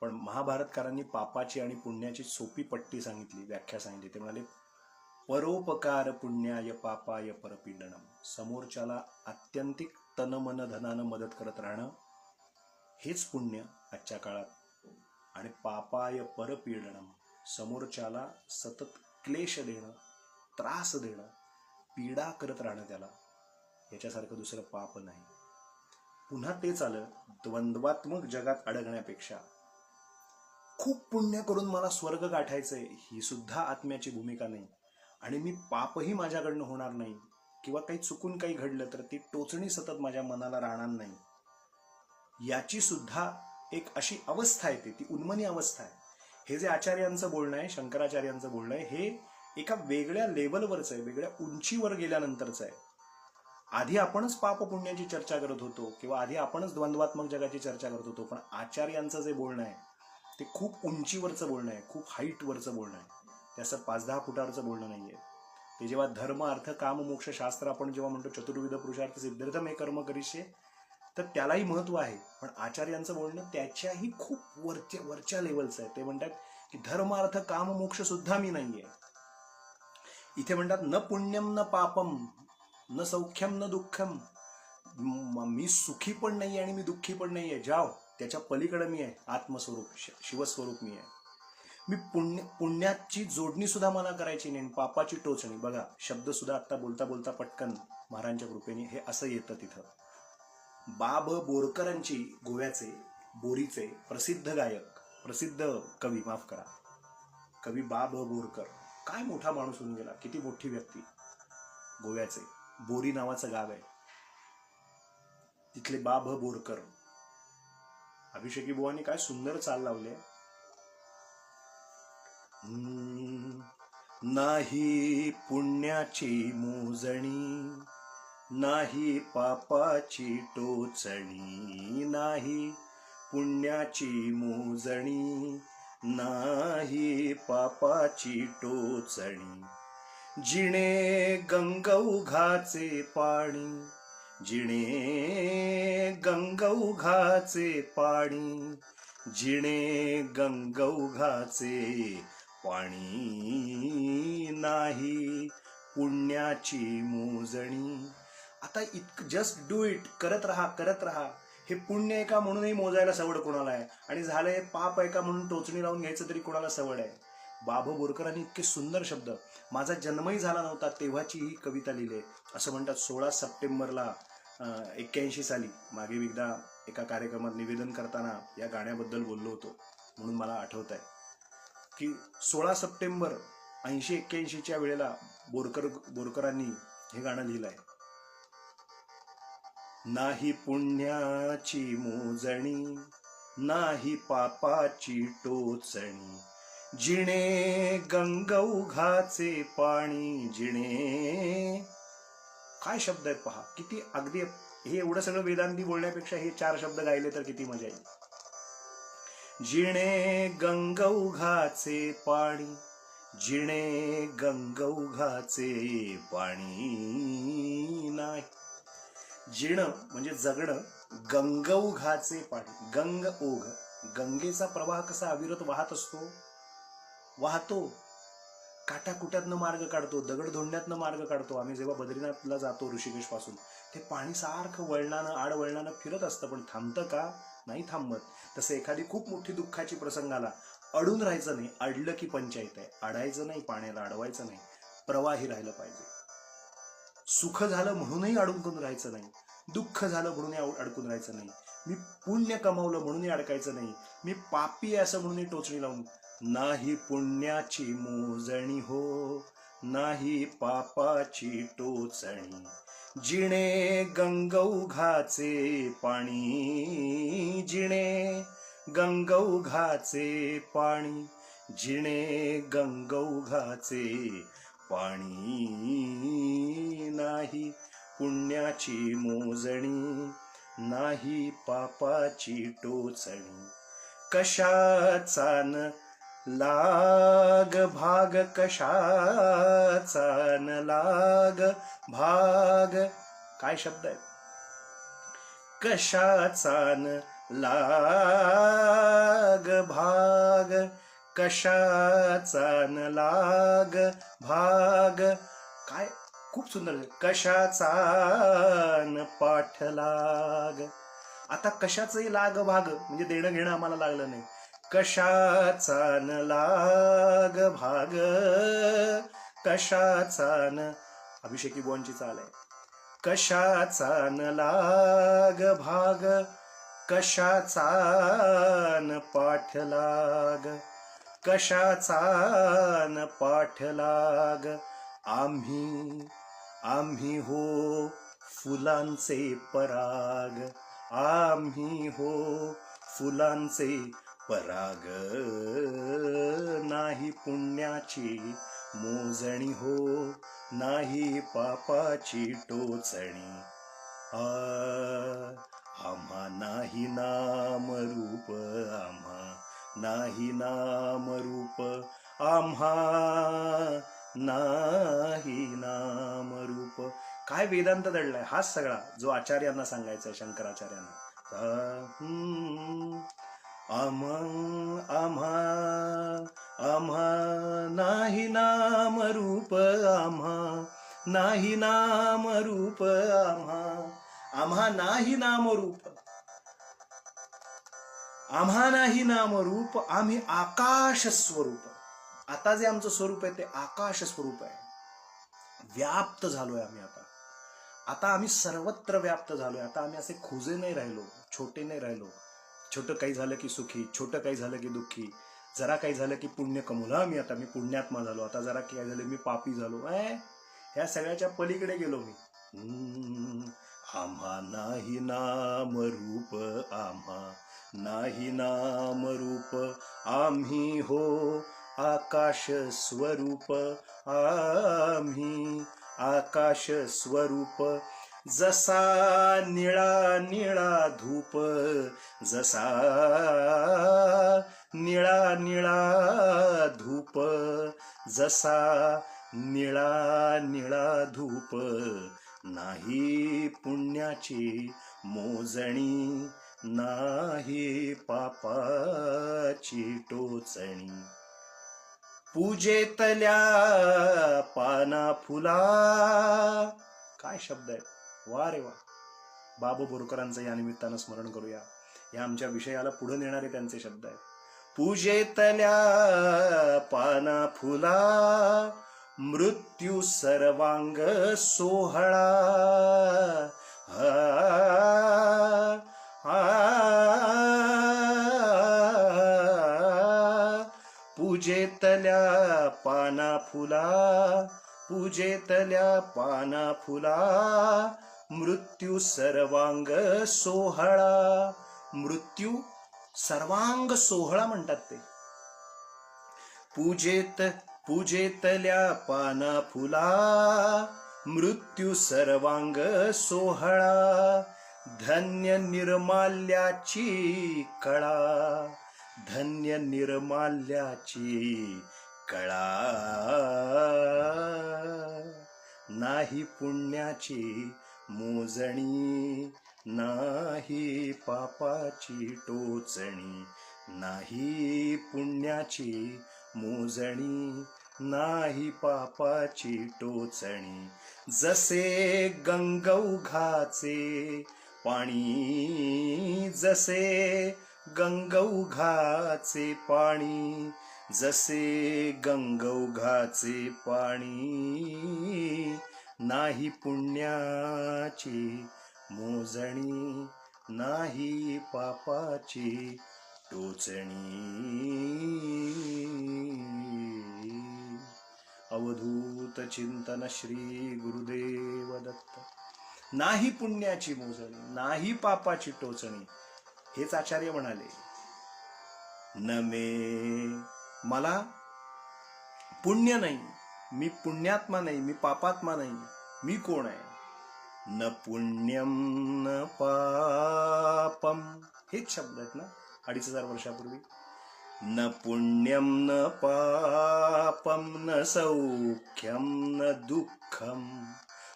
पण महाभारतकारांनी पापाची आणि पुण्याची सोपी पट्टी सांगितली, व्याख्या सांगितली. ते म्हणाले परोपकार पुण्याय पापाय परपीडनम. समोरच्याला आत्यंतिक तन मन धनानं मदत करत राहणं हेच पुण्य आजच्या काळात. आणि पापाय परपीडनम, समोरच्याला सतत क्लेश देणं, त्रास देणं, पीडा करत राहणं, त्याला याच्यासारखं दुसरं पाप नाही. पुन्हा तेच आलं, द्वंद्वात्मक जगात अडकण्यापेक्षा खूप पुण्य करून मला स्वर्ग गाठायचंय ही सुद्धा आत्म्याची भूमिका नाही. आणि मी पापही माझ्याकडनं होणार नाही, किंवा काही चुकून काही घडलं तर ती टोचणी सतत माझ्या मनाला राहणार नाही, याची सुद्धा एक अशी अवस्था आहे, ती उन्मनी अवस्था आहे. हे जे आचार्यांचं बोलणं आहे, शंकराचार्यांचं बोलणं आहे, हे एका वेगळ्या लेवलवरचं आहे, वेगळ्या उंचीवर गेल्यानंतरचं आहे. आधी आपणच पाप पुण्याची चर्चा करत होतो, किंवा आधी आपणच द्वंद्वात्मक जगाची चर्चा करत होतो. पण आचार्यांचं जे बोलणं आहे ते खूप उंचीवरचं बोलणं आहे, खूप हाईटवरचं बोलणं आहे. ते असं 5-10 फुटावरचं बोलणं नाहीये. ते जेव्हा धर्म अर्थ काम मोक्ष शास्त्र आपण जेव्हा म्हणतो चतुर्विध पुरुषार्थ सिद्ध्यर्थम हे कर्म करिष्ये, तर त्यालाही महत्व आहे. पण आचार्यांचं बोलणं त्याच्याही खूप वरच्या लेवलचं आहे. ते म्हणतात की धर्म अर्थ काम मोक्ष सुद्धा मी नाहीये. इथे म्हणतात न पुण्यम न पापम न सौख्यम न दुःखम. मी सुखी पण नाहीये आणि मी दुःखी पण नाहीये, जाओ, त्याच्या पलीकडे मी आहे, आत्मस्वरूप शिवस्वरूप मी आहे. मी पुण्याची जोडणी सुद्धा मला करायची नाही, पापाची टोचणी. बघा, शब्द सुद्धा आता बोलता बोलता पटकन महाराजांच्या कृपेने हे असं येतं तिथं. बाब बोरकरांची, गोव्याचे बोरीचे प्रसिद्ध गायक, प्रसिद्ध कवी, माफ करा, कवी बाब बोरकर. काय मोठा माणूस होऊन गेला, किती मोठी व्यक्ती. गोव्याचे बोरी नावाचं गाव आहे, तिथले बाब बोरकर. अभिषेकी बुवांनी काय सुंदर चाल लावले. नाही पुण्याची मोजणी, नाही पापाची टोचणी, नाही पुण्याची मोजणी, नाही पापाची टोचणी. जिणे गंगौघाचे पाणी, जिणे गंगौघाचे पाणी, जिणे गंगौघाचे पाणी, नाही पुण्याची मोजणी. आता जस्ट डू इट, करत राहा, करत राहा. हे पुण्य आहे का म्हणूनही मोजायला सवड कोणाला आहे, आणि झालंय पाप आहे का म्हणून टोचणी लावून घ्यायचं तरी कोणाला सवड आहे. बाब बोरकरांनी इतके सुंदर शब्द, माझा जन्मही झाला नव्हता तेव्हाची ही कविता लिहिली. असं म्हणतात 16 सप्टेंबरला 81 साली मागे एकदा एका कार्यक्रमात निवेदन करताना या गाण्याबद्दल बोललो होतो, म्हणून मला आठवत आहे की 16 सप्टेंबर 80-81च्या वेळेला बोरकरांनी हे गाणं लिहिलं आहे. नाही पुण्याची मोजणी, नाही पापाची टोचणी, जिणे गंगौघाचे पाणी, जिणे. काय शब्द आहेत पहा, किती अगदी. हे एवढं सगळं वेदांती बोलण्यापेक्षा हे 4 शब्द गायले तर किती मजा येईल. जिणे गंगौघाचे पाणी, जिणे गंगौघाचे पाणी, नाही. जिणं म्हणजे जगणं, गंगौघाचे पाणी, गंग ओघ, गंगेचा प्रवाह कसा अविरत वाहत असतो, वाहतो, काटाकुट्यातनं मार्ग काढतो, दगडधोंड्यातनं मार्ग काढतो. आम्ही जेव्हा बद्रीनाथला जातो ऋषिकेश पासून, ते पाणी सारखं वळणानं आडवळणानं फिरत असतं, पण थांबतं का? नाही थांबत. तसं एखादी खूप मोठी दुःखाची प्रसंगाला अडून राहायचं नाही, अडलं की पंचायत आहे. अडायचं नाही, पाण्याला अडवायचं नाही, प्रवाही राहिलं पाहिजे. सुख झालं म्हणूनही अडकून राहायचं नाही, दुःख झालं म्हणूनही अडकून राहायचं नाही, मी पुण्य कमावलं म्हणूनही अडकायचं नाही, मी पापी आहे असं म्हणूनही टोचणी लावून. नाही पुण्याची मोजणी हो, नाही पापाची टोचणी, जिणे गंगौघाचे पाणी, जिणे गंगौघाचे पाणी, जिणे गंगौघाचे पाणी नाही पुण्याची मोजणी, नाही पापाची टोचणी. कशाचा न लाग भाग, कशाचा न लाग भाग. काय शब्द आहे? कशाचा न लाग भाग, कशाचा न लाग भाग. काय खूप सुंदर. कशाचा न पाठलाग. आता कशाचंही लाग भाग म्हणजे देणं घेणं आम्हाला लागलं नाही. कशाचा न लाग भाग, कशाचा न, अभिषेकी बुवांची चाल आहे. कशाचा न लाग भाग, कशाचा न पाठलाग, कशाचा न पाठलाग. आम्ही आम्ही हो फुलांचे पराग, आम्ही हो फुलांचे पराग. नाही पुण्याची मोजणी हो, नाही पापाची टोचणी. आम्हा नाही नाम रूप, आम्हा नाही नाम रूप, आम्हा नाही नाम रूप. काय वेदांत दडलाय. हाच सगळा जो आचार्यांना सांगायचा आहे, शंकराचार्यांना. आम्हा आम्हा आम्हा नाही नाम रूप, आम्हा नाही नाम रूप, आम्हा आम्हा नाही नाम रूप, आम्हा नाही नाम रूप. आम्ही आकाश स्वरूप. आता जे आमचं स्वरूप आहे ते आकाश स्वरूप आहे. व्याप्त झालोय आम्ही. आता आम्ही सर्वत्र व्याप्त झालोय. आता आम्ही असे खुजे नाही राहिलो, छोटे नाही राहिलो. छोटं काही झालं की सुखी, छोटं काही झालं की दुःखी. जरा काही झालं की पुण्य कमवलं आम्ही. आता मी पुण्यात्मा झालो. आता जरा काही झालं मी पापी झालो. ह्या सगळ्याच्या पलीकडे गेलो मी. आम्हा नाही नाम रूप, आम्हा नाही नाम रूप, आम्ही हो आकाश स्वरूप, आम्ही आकाश स्वरूप. जसा निळा निळा धूप, जसा निळा निळा धूप, जसा निळा निळा धूप. नाही पुण्याची मोजणी, नाही पापाची टोचणी. पूजेतल्या पाना फुला. काय शब्द आहे. वा रे वा. बाबू बोरकरांचं या निमित्तानं स्मरण करूया. या आमच्या विषयाला पुढे नेणारे त्यांचे शब्द आहेत. पूजेतल्या पाना फुला, मृत्यू सर्वांग सोहळा. पूजेतल्या पाना फुला, पूजेतल्या पाना फुला, मृत्यू सर्वांग सोहळा. मृत्यू सर्वांग सोहळा म्हणतात ते. पूजेतल्या पाना फुला, मृत्यू सर्वांग सोहळा. धन्य निर्माल्याची कळा, धन्य निर्माल्याची कळा. नाही पुण्याची मोजणी, नाही पापाची टोचणी. नाही पुण्याची मोजणी, नाही पापाची टोचणी. जसे गंगौघाचे पाणी, जसे गंगौघाचे पाणी, जसे गंगौघाचे पाणी. नाही पुण्याची मोजणी, नाही पापाची टोचणी. अवधूत चिंतन श्री गुरुदेव दत्त. नाही पुण्याची मोजणी, नाही पापाची टोचणी. हेच आचार्य म्हणाले. न मे, मला पुण्य नाही, मी पुण्यात्मा नाही, मी पापात्मा नाही. मी कोण आहे? न पुण्यम न पापम. हेच शब्द आहेत ना 2500 वर्षापूर्वी. न पुण्यम न पापम न सौख्यम न दुःखम.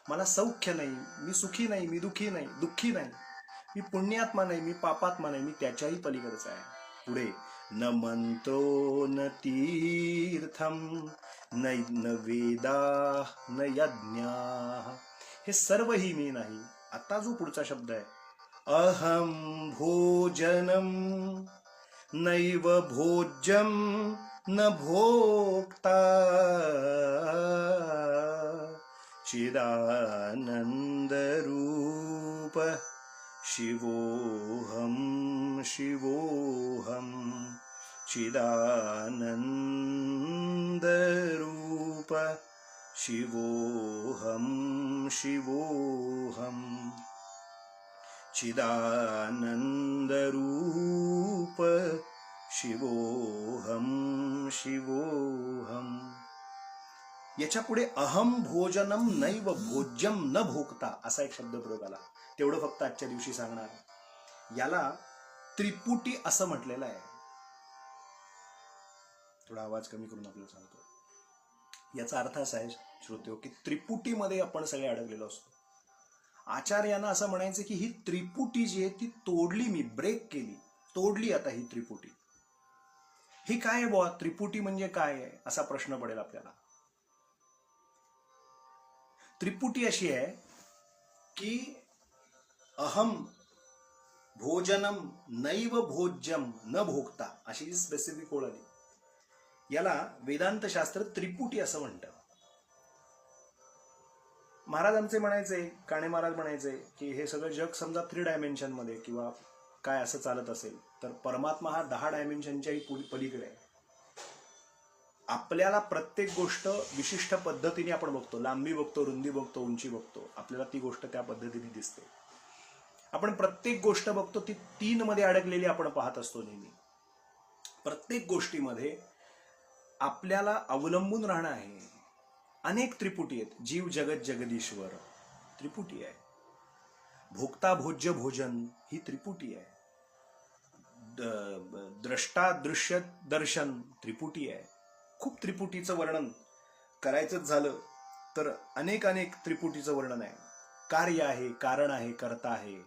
मला सौख्य नाही, मी सुखी नाही, मी दुःखी नाही. मी पुण्यात्मा नाही, मी पापात्मा नाही, मी त्याच्याही पलीकडचा आहे. पुढे न मंत्रो न तीर्थम न वेदा न यज्ञा. हे सर्वही मी नाही. आता जो पुढचा शब्द आहे, अहम भोजनम नैव भोज्यम न भोक्ता चिदानंद रूप शिवोहम शिवोहम. चिदानंद रूप शिवोहम शिवोहम. चिदानंद रूप शिवोहम शिवोहम. याच्या पुढे अहम भोजनम नैव भोज्यम न भोक्ता असा एक शब्द प्रयोग आला. तेवढं फक्त आजच्या दिवशी सांगणार. याला त्रिपुटी असं म्हटलेलं आहे. थोडा आवाज कमी करून आपल्याला सांगतो. याचा अर्थ असा आहे श्रोतेहो की त्रिपुटीमध्ये आपण सगळे अडकलेलो असतो. आचार्यांना असं म्हणायचं की ही त्रिपुटी जी आहे ती तोडली, मी ब्रेक केली, तोडली आता ही त्रिपुटी. ही काय आहे बुवा, त्रिपुटी म्हणजे काय आहे असा प्रश्न पडेल आपल्याला. त्रिपुटी अशी आहे की अहम भोजनम नैव भोज्यम न भोगता अशी जी स्पेसिफिक ओळ आली. याला वेदांत शास्त्र त्रिपुटी असं म्हणतं. महाराज आमचे म्हणायचे, काणे महाराज म्हणायचे की हे सगळं जग समजा 3 डायमेन्शन मध्ये किंवा काय असं चालत असेल तर परमात्मा हा 10 डायमेन्शनच्याही पलीकडे आहे. आपल्याला प्रत्येक गोष्ट विशिष्ट पद्धतीने आपण बघतो. लांबी बघतो, रुंदी बघतो, उंची बघतो. आपल्याला ती गोष्ट त्या पद्धतीने दिसते. आपण प्रत्येक गोष्ट बघतो ती 3 मध्ये अडकलेली आपण पाहत असतो नेहमी. प्रत्येक गोष्टीमध्ये आपल्याला अवलंबून राहणं आहे. अनेक त्रिपुटी आहेत. जीव जगत जगदीश्वर त्रिपुटी आहे. भोक्ता भोज्य भोजन ही त्रिपुटी आहे. द्रष्टा दृश्य दर्शन त्रिपुटी आहे. खूप त्रिपुटीचं वर्णन करायचंच झालं तर अनेक त्रिपुटीचं वर्णन आहे. कार्य आहे, कारण आहे, कर्ता आहे.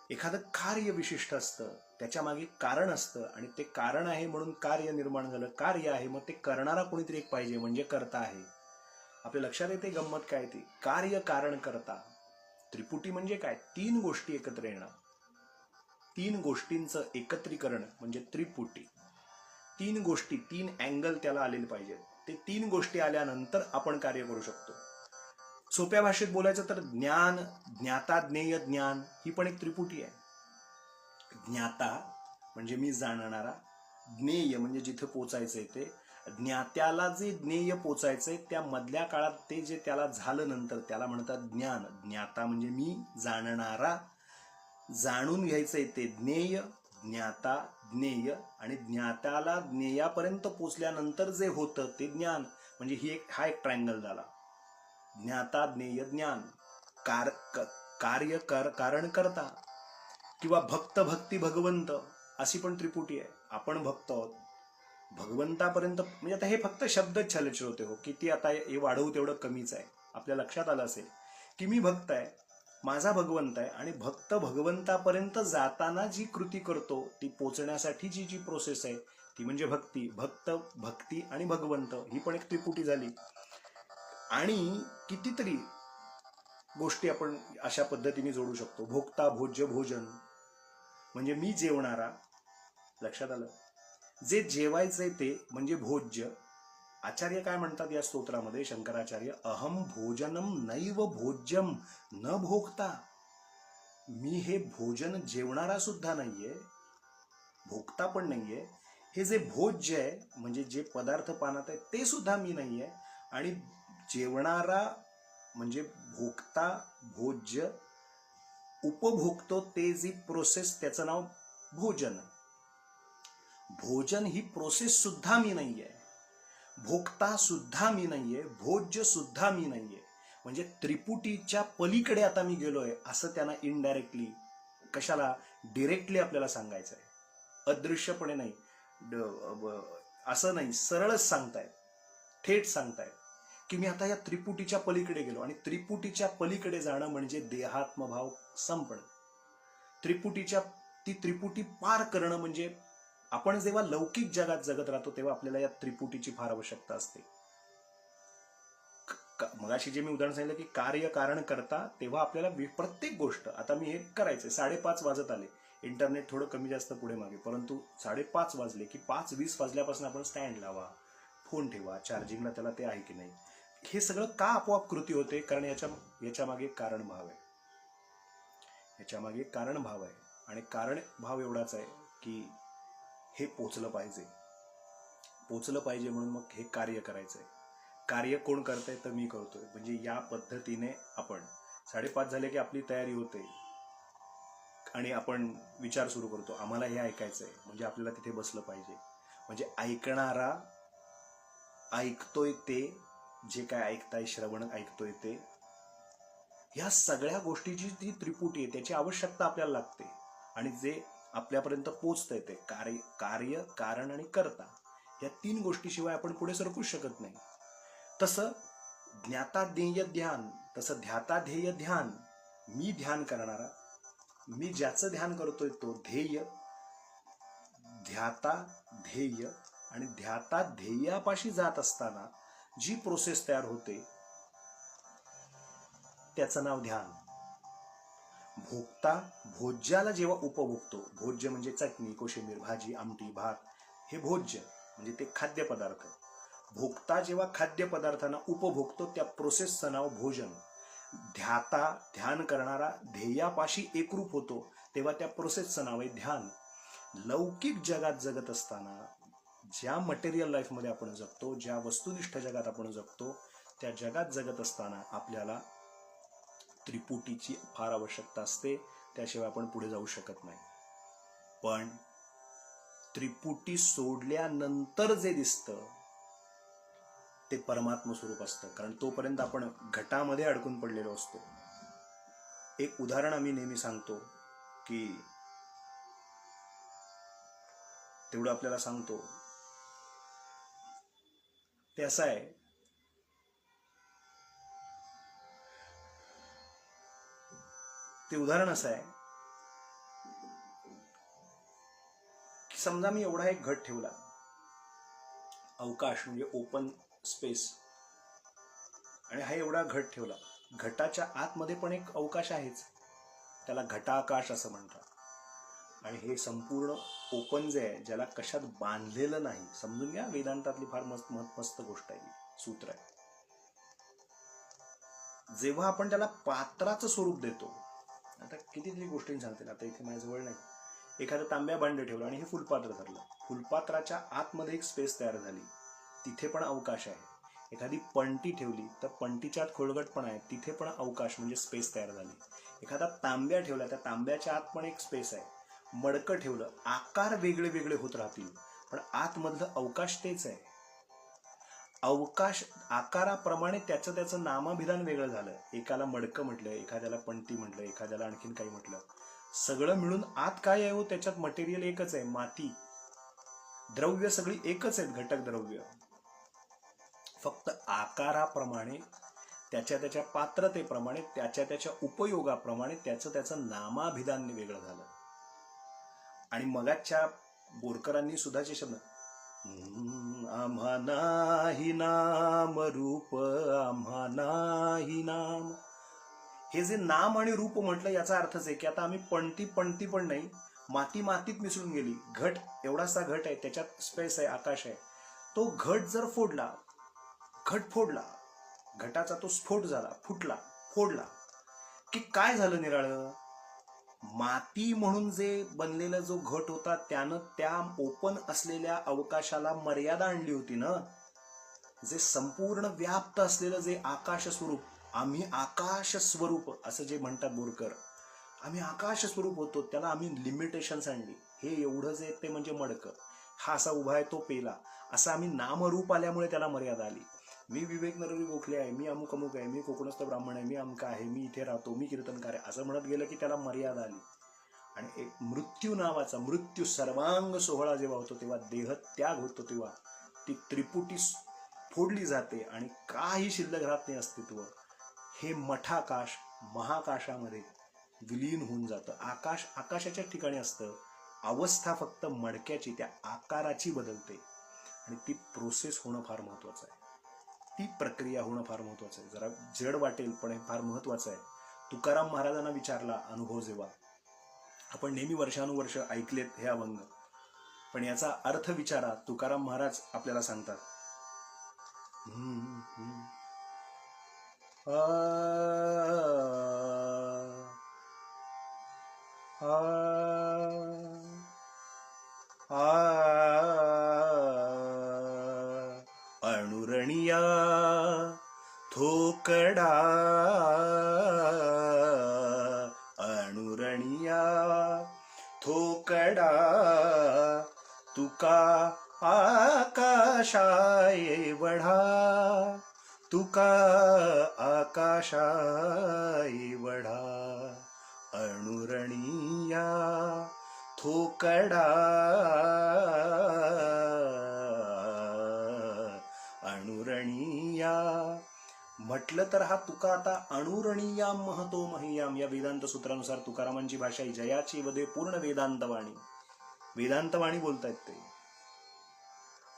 एखादं कार्य विशिष्ट असतं, त्याच्या मागे कारण असतं आणि ते कारण आहे म्हणून कार्य निर्माण झालं. कार्य आहे मग ते करणारा कोणीतरी एक पाहिजे म्हणजे कर्ता आहे. आपल्या लक्षात येते गंमत काय ती, कार्य कारण कर्ता. त्रिपुटी म्हणजे काय, 3 गोष्टी एकत्र येणं. 3 गोष्टींचं एकत्रीकरण म्हणजे त्रिपुटी. 3 गोष्टी, 3 अँगल त्याला आलेले पाहिजेत. ते 3 गोष्टी आल्यानंतर आपण कार्य करू शकतो. सोप्या भाषेत बोलायचं तर ज्ञान, ज्ञाता, ज्ञेय, ज्ञान ही पण एक त्रिपुटी आहे. ज्ञाता म्हणजे मी जाणणारा, ज्ञेय म्हणजे जिथे पोचायचंय ते, ज्ञात्याला जे ज्ञेय पोचायचंय त्या मधल्या काळात ते जे त्याला झालं नंतर त्याला म्हणतात ज्ञान. ज्ञाता म्हणजे मी जाणणारा, जाणून घ्यायचंय ते ज्ञेय, ज्ञाता, ज्ञेय. आणि ज्ञात्याला ज्ञेयापर्यंत पोचल्यानंतर जे होतं ते ज्ञान. म्हणजे हा एक ट्रायंगल झाला. ज्ञाता, ज्ञेय, ज्ञान. कार्य कारण करता किंवा भक्त, भक्ती, भगवंत अशी पण त्रिपुटी आहे. आपण भक्त आहोत, भगवंतापर्यंत म्हणजे आता हे फक्त शब्दच छलछल होते हो. किती आता हे वाढवू तेवढं कमीच आहे. आपल्या लक्षात आलं असेल की मी भक्त आहे, माझा भगवंत आहे आणि भक्त भगवंतापर्यंत जाताना जी कृती करतो ती पोचण्यासाठी जी प्रोसेस आहे ती म्हणजे भक्ती. भक्त, भक्ती आणि भगवंत ही पण एक त्रिपुटी झाली. आणि कितीतरी गोष्टी आपण अशा पद्धतीने जोडू शकतो. भोक्ता भोज्य भोजन म्हणजे मी जेवणारा. लक्षात आलं, जे जेवायचंय ते म्हणजे भोज्य. आचार्य काय म्हणतात या स्तोत्रामध्ये, शंकराचार्य, अहम भोजनम नैव भोज्यम न भोक्ता. मी हे भोजन जेवणारा सुद्धा नाहीये, भोक्ता पण नाहीये. हे जे भोज्य आहे म्हणजे जे पदार्थ पानात आहे ते सुद्धा मी नाहीये. आणि जेवणारा म्हणजे भोक्ता, भोज्य, उपभोगतो ते जी प्रोसेस त्याचं नाव भोजन. भोजन ही प्रोसेस सुद्धा मी नाहीये. भोगता सुद्धा मी नाहीये, भोज्य सुद्धा मी नाहीये. म्हणजे त्रिपुटीच्या पलीकडे आता मी गेलोय असं त्यांना इनडायरेक्टली, कशाला, डिरेक्टली आपल्याला सांगायचं आहे. अदृश्यपणे नाही, असं नाही, सरळच सांगतायत, थेट सांगतायत की मी आता या त्रिपुटीच्या पलीकडे गेलो. आणि त्रिपुटीच्या पलीकडे जाणं म्हणजे देहात्मभाव संपणं. ती त्रिपुटी पार करणं म्हणजे आपण जेव्हा लौकिक जगात जगत राहतो तेव्हा आपल्याला या त्रिपुटीची फार आवश्यकता असते. मगाशी जे मी उदाहरण सांगितलं की कार्य कारण करता, तेव्हा आपल्याला प्रत्येक गोष्ट, आता मी हे करायचंय, 5:30 वाजत आले, इंटरनेट थोडं कमी जास्त पुढे मागे, परंतु 5:30 वाजले की 5:20 वाजल्यापासून आपण स्टँड लावा, फोन ठेवा चार्जिंगला, त्याला ते आहे की नाही, हे सगळं का आपोआप कृती होते? कारण याच्या मागे कारण भाव आहे. याच्या मागे कारण भाव आहे. आणि कारण भाव एवढाच आहे की हे पोचलं पाहिजे म्हणून मग हे कार्य करायचंय. कार्य कोण करतंय? तर मी करतोय. म्हणजे या पद्धतीने आपण 5:30 झाले की आपली तयारी होते आणि आपण विचार सुरू करतो, आम्हाला हे ऐकायचंय, म्हणजे आपल्याला तिथे बसलं पाहिजे. म्हणजे ऐकणारा ऐकतोय, ते जे काय ऐकताय, श्रवण ऐकतोय ते, ह्या सगळ्या गोष्टीची ती त्रिपुटी आहे, त्याची आवश्यकता आपल्याला लागते. आणि जे आपल्यापर्यंत पोचतंय ते कार्य कारण आणि कर्ता, या 3 गोष्टीशिवाय आपण पुढे सरकूच शकत नाही. तसं ज्ञाता ध्येय ध्यान, तसं ध्याता ध्येय ध्यान, मी ध्यान करणारा, मी ज्याचं ध्यान करतोय तो ध्येय, ध्याता ध्येय, आणि ध्याता ध्येयापाशी जात असताना जी प्रोसेस तयार होते त्याचं नाव ध्यान. भोगता भोज्याला जेव्हा उपभोगतो, भोज्य म्हणजे चटणी, कोशिंबीर, भाजी, आमटी, भात, हे भोज्य म्हणजे ते खाद्यपदार्थ. भोगता जेव्हा खाद्यपदार्थांना उपभोगतो त्या प्रोसेसचं नाव भोजन. ध्यान करणारा ध्येयापाशी एकरूप होतो तेव्हा त्या प्रोसेसचं नाव आहे ध्यान. लौकिक जगात जगत असताना, ज्या मटेरियल लाईफमध्ये आपण जगतो, ज्या वस्तुनिष्ठ जगात आपण जगतो, त्या जगात जगत असताना आपल्याला त्रिपुटीची फार आवश्यकता असते, त्याशिवाय आपण पुढे जाऊ शकत नाही. पण त्रिपुटी सोडल्यानंतर जे दिसतं ते परमात्म स्वरूप असतं, कारण तोपर्यंत आपण घटामध्ये अडकून पडलेलो असतो. एक उदाहरण आम्ही नेहमी सांगतो की, तेवढं आपल्याला सांगतो, ते असं आहे, ते उदाहरण असं आहे की समजा मी एवढा एक घट ठेवला, अवकाश म्हणजे ओपन स्पेस, आणि हा एवढा घट ठेवला. घटाच्या आतमध्ये पण एक अवकाश आहेच, त्याला घटाकाश असं म्हणतात. आणि हे संपूर्ण ओपन जे आहे, ज्याला कशात बांधलेलं नाही, समजून घ्या, वेदांतातली फार मस्त गोष्ट आहे, सूत्र आहे. जेव्हा आपण त्याला पात्राचं स्वरूप देतो, आता कितीतरी गोष्टी सांगतील, आता इथे माझ्याजवळ नाही, एखादं तांब्या भांड ठेवलं आणि हे फुलपात्र धरलं, फुलपात्राच्या आतमध्ये एक स्पेस तयार झाली, तिथे पण अवकाश आहे. एखादी पणती ठेवली तर पणतीच्या आत खोलगटपणा आहे, तिथे पण अवकाश म्हणजे स्पेस तयार झाली. एखादा तांब्या ठेवला, त्या तांब्याच्या आत पण एक स्पेस आहे. मडकं ठेवलं, आकार वेगळे वेगळे होत राहतील पण आतमधलं अवकाश तेच आहे. अवकाश आकाराप्रमाणे त्याचं नामाभिधान वेगळं झालं. एकाला मडकं म्हटलं, एखाद्याला पणती म्हटलं, एखाद्याला आणखीन काही म्हटलं. सगळं मिळून आत काय आहे हो, त्याच्यात मटेरियल एकच आहे, माती. द्रव्य सगळी एकच आहेत, घटक द्रव्य. फक्त आकाराप्रमाणे, त्याच्या पात्रतेप्रमाणे, त्याच्या उपयोगाप्रमाणे त्याचं नामाभिधान वेगळं झालं. आणि मगाच्या बोरकरांनी सुद्धा जे शब्द, आम्हा नाही नाम रूप, आम्हा नाही नाम, हे जे नाम आणि रूप म्हटलं याचा अर्थच आहे की आता आम्ही पणती पण नाही, मातीत मिसळून गेली. घट एवढासा घट आहे, त्याच्यात स्पेस आहे, आकाश आहे. तो घट जर फोडला, घटाचा तो स्फोट झाला, फोडला की काय झालं निराळं? माती म्हणून जे बनलेला जो घट होता त्यानं त्या ओपन असलेल्या अवकाशाला मर्यादा आणली होती ना. जे संपूर्ण व्याप्त असलेलं जे आकाश स्वरूप, आम्ही आकाश स्वरूप असं जे म्हणतात बोरकर, आम्ही आकाश स्वरूप होतो, त्याला आम्ही लिमिटेशन्स आणली. हे एवढं जे ते म्हणजे मडकं, हा असा उभा आहे तो पेला, असं आम्ही नामरूप आल्यामुळे त्याला मर्यादा आली. मी विवेक नरहरी गोखले आहे, मी अमुक अमुक आहे, मी कोकणस्थ ब्राह्मण आहे, मी अमका आहे, मी इथे राहतो, मी कीर्तनकार आहे, असं म्हणत गेलं की त्याला मर्यादा आली. आणि एक मृत्यू नावाचा, मृत्यू सर्वांग सोहळा जेव्हा होतो तेव्हा देह त्याग होतो, तेव्हा ती त्रिपुटी फोडली जाते आणि काही शिल्लक राहत नाही अस्तित्व. हे मठाकाश महाकाशामध्ये विलीन होऊन जातं. आकाश आकाशाच्या ठिकाणी असतं, अवस्था फक्त मडक्याची त्या आकाराची बदलते. आणि ती प्रोसेस होणं फार महत्वाचं आहे, ती प्रक्रिया होणं फार महत्वाचं आहे. जरा जड वाटेल पण हे फार महत्वाचं आहे. तुकाराम महाराजांना विचारला अनुभव जेव्हा, आपण नेहमी वर्षानुवर्ष ऐकलेत हे अभंग, पण याचा अर्थ विचारा. तुकाराम महाराज आपल्याला सांगतात, अणुरणिया थोकडा, अणुरणिया थोकडा, तुका आकाशाय वढा, तुका आकाशाय वढा, अणुरणिया थोकडा, अणुरणिया. म्हटलं तर हा तुका आता अणुरणियाम महतो महियाम या वेदांत सूत्रानुसार तुकारामांची भाषा ही जयाची वदे पूर्ण वेदांतवाणी, वेदांतवाणी बोलतायत ते.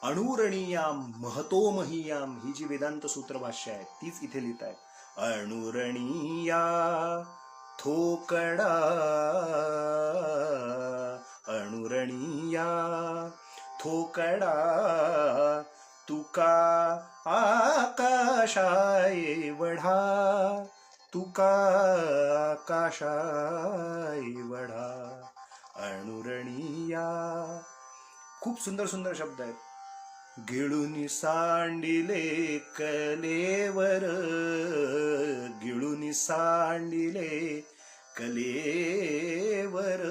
अणुरणियाम महतो महियाम ही जी वेदांत सूत्र भाष्य आहे तीच इथे लिहित आहे. अणुरणिया थोकडा, अणुरणिया थोकडा, तुका आकाशाय वढा, तुका आकाशाय वढा, अणुरणिया. खूप सुंदर सुंदर शब्द आहेत. गिळून सांडिले कलेवर, गिळून सांडिले कलेवर,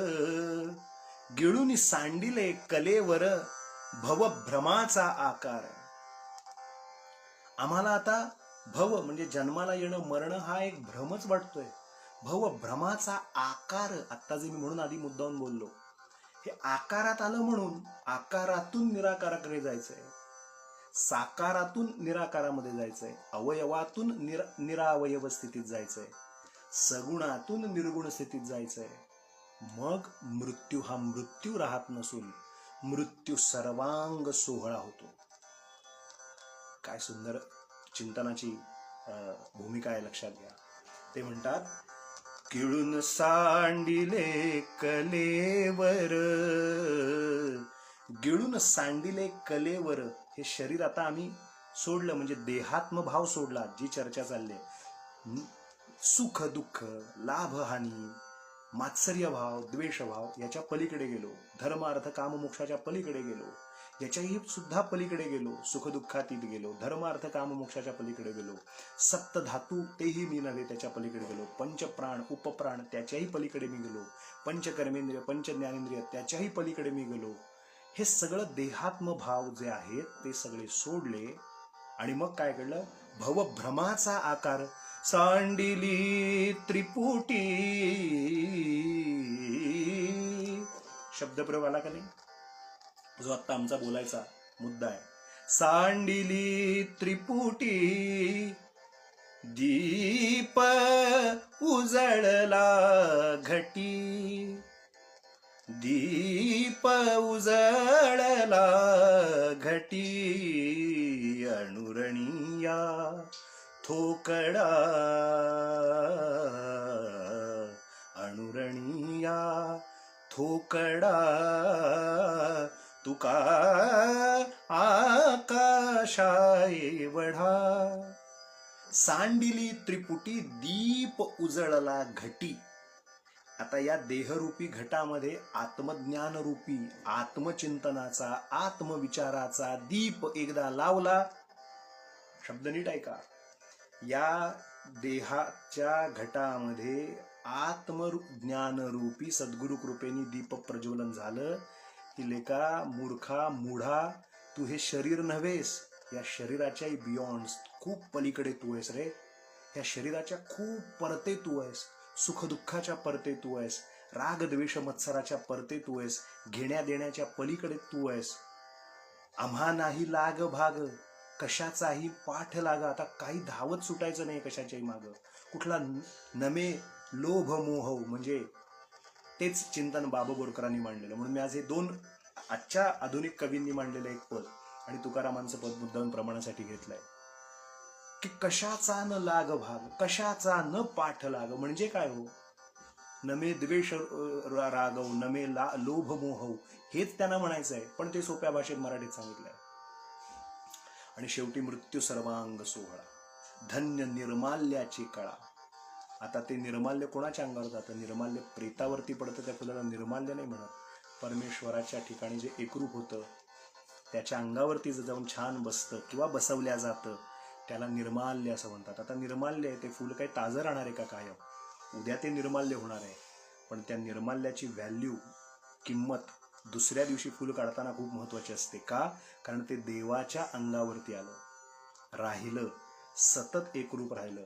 गिळून सांडिले कलेवर, भवभ्रमाचा आकार. आम्हाला आता भव म्हणजे जन्माला येणं मरण हा एक भ्रमच वाटतोय. भवभ्रमाचा आकार, आत्ता जे मी म्हणून आधी मुद्दाहून बोललो, हे आकारात आलं म्हणून आकारातून निराकाराकडे जायचंय, साकारातून निराकारामध्ये जायचंय, अवयवातून निरावयव स्थितीत जायचंय, सगुणातून निर्गुण स्थितीत जायचंय. मग मृत्यू हा मृत्यू राहत नसून मृत्यू सर्वांग सोहळा होतो. काय सुंदर चिंतनाची भूमिका आहे, लक्षात घ्या. ते म्हणतात, किळून सांडिले कलेवर, गिळून सांडिले कलेवर. हे शरीर आता आम्ही सोडलं, म्हणजे देहात्मभाव सोडला. जी चर्चा चालली, सुख दुःख, लाभ हानी, मात्सर्यभाव, द्वेषभाव याच्या पलीकडे गेलो, धर्म अर्थ काम मोक्षाच्या पलीकडे गेलो, याच्याही सुद्धा पलीकडे गेलो, सुख दुःखातीत गेलो, धर्म अर्थ काम मोक्षाच्या पलीकडे गेलो, सप्त धातू तेही मी नव्हे त्याच्या पलीकडे गेलो, पंचप्राण उपप्राण त्याच्याही पलीकडे मी गेलो, पंचकर्मेंद्रिय पंच ज्ञानेंद्रिय त्याच्याही पलीकडे मी गेलो. हे सगळं देहात्म भाव जे आहेत ते सगळे सोडले. आणि मग काय कळलं, भवभ्रमाचा आकार सांडिली त्रिपुटी. शब्दप्रयोग आला का नाही, जो आता आमचा बोलायचा मुद्दा आहे. सांडिली त्रिपुटी, दीप उजळला घटी, दीप उजळला घटी, अणुरणिया थोकडा, अणुरणिया थोकडा, तुका आकाशाय वढा. सांडिली त्रिपुटी, दीप उजळला घटी. आता या देहरूपी घटामध्ये आत्मज्ञान रूपी आत्मचिंतनाचा आत्मविचाराचा दीप एकदा लावला. शब्द नीट ऐका, या देहाच्या घटामध्ये आत्मज्ञान रूपी सद्गुरु कृपेने दीप प्रज्वलन झालं की लेका मूर्खा मूढा तू हे शरीर नव्हेस, या शरीराच्याही बियॉन्ड खूप पलीकडे तू आहेस रे. या शरीराच्या खूप परते तू आहेस, सुखदुःखाच्या परते तू आहेस, राग द्वेष मत्सराच्या परते तू आहेस, घेण्या देण्याच्या पलीकडे तू आहेस. आम्हा नाही लाग भाग, कशाचाही पाठ लाग. आता काही धावत सुटायचं नाही कशाच्याही माग. कुठला नमे लोभ मोह, म्हणजे तेच चिंतन बाबा बोरकरांनी मांडलेलं. म्हणून मी आज हे दोन आजच्या आधुनिक कवींनी मांडलेलं एक पद आणि तुकारामांचं पद मुद्दाम प्रमाणासाठी घेतलंय की कशाचा न लाग भाग, कशाचा न पाठ लाग. म्हणजे काय हो, नमे द्वेष रागव, नमे लोभ मोहव, हेच त्यांना म्हणायचं आहे, पण ते सोप्या भाषेत मराठीत सांगितलंय. आणि शेवटी मृत्यू सर्वांग सोहळा, धन्य निर्माल्याची कळा. आता ते निर्माल्य कोणाच्या अंगावर जातं? निर्माल्य प्रेतावरती पडतं, त्या फुलाला निर्माल्य नाही म्हणत. परमेश्वराच्या ठिकाणी जे एकरूप होतं त्याच्या अंगावरती जाऊन छान बसतं किंवा बसवल्या जातं, त्याला निर्माल्य असं म्हणतात. आता निर्माल्य आहे, ते फुल काही ताजं राहणार आहे का कायम? उद्या ते निर्माल्य होणार आहे, पण त्या निर्माल्याची व्हॅल्यू, किंमत दुसऱ्या दिवशी फुल काढताना खूप महत्वाची असते. का? कारण ते देवाच्या अंगावरती आलं, राहिलं, सतत एकरूप राहिलं.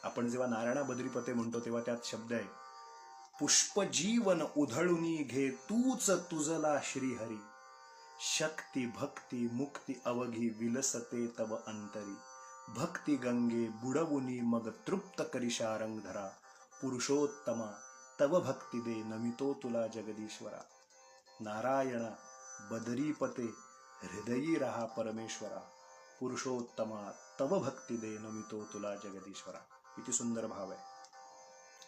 आपण जेव्हा नारायणा बद्रीपते म्हणतो तेव्हा त्यात शब्द आहे, पुष्प जीवन उधळुनी घे तूच तुझला श्रीहरी, शक्ती भक्ती मुक्ती अवघी विलसते तव अंतरी, भक्ती गंगे बुडवुनी मग तृप्त करिशा रंगधरा, पुरुषोत्तमा तव भक्ती दे नमितो तुला जगदीश्वरा. नारायणा बदरीपते हृदयी रहा परमेश्वरा, पुरुषोत्तमा तव भक्ती दे नमितो तुला जगदीश्वरा. किती सुंदर भाव आहे.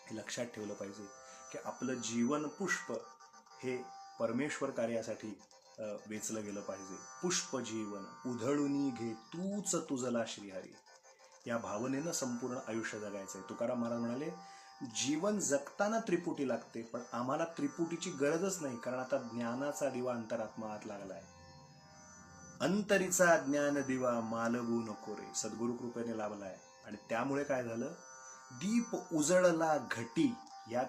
हे लक्षात ठेवलं पाहिजे की आपलं जीवन पुष्प हे परमेश्वर कार्यासाठी वेचलं गेलं पाहिजे. पुष्प जीवन उधळुनी घे तूच तुझला श्रीहरी, या भावनेनं संपूर्ण आयुष्य जगायचंय. तुकाराम महाराज म्हणाले, जीवन जगताना त्रिपुटी लागते, पण आम्हाला त्रिपुटीची गरजच नाही, कारण आता ज्ञानाचा दिवा अंतरात्मा आत लागलाय. अंतरीचा ज्ञान दिवा मालवू नको रे, सद्गुरु कृपेने लाभलाय. आणि त्यामुळे काय झालं, दीप उजळला घटी, या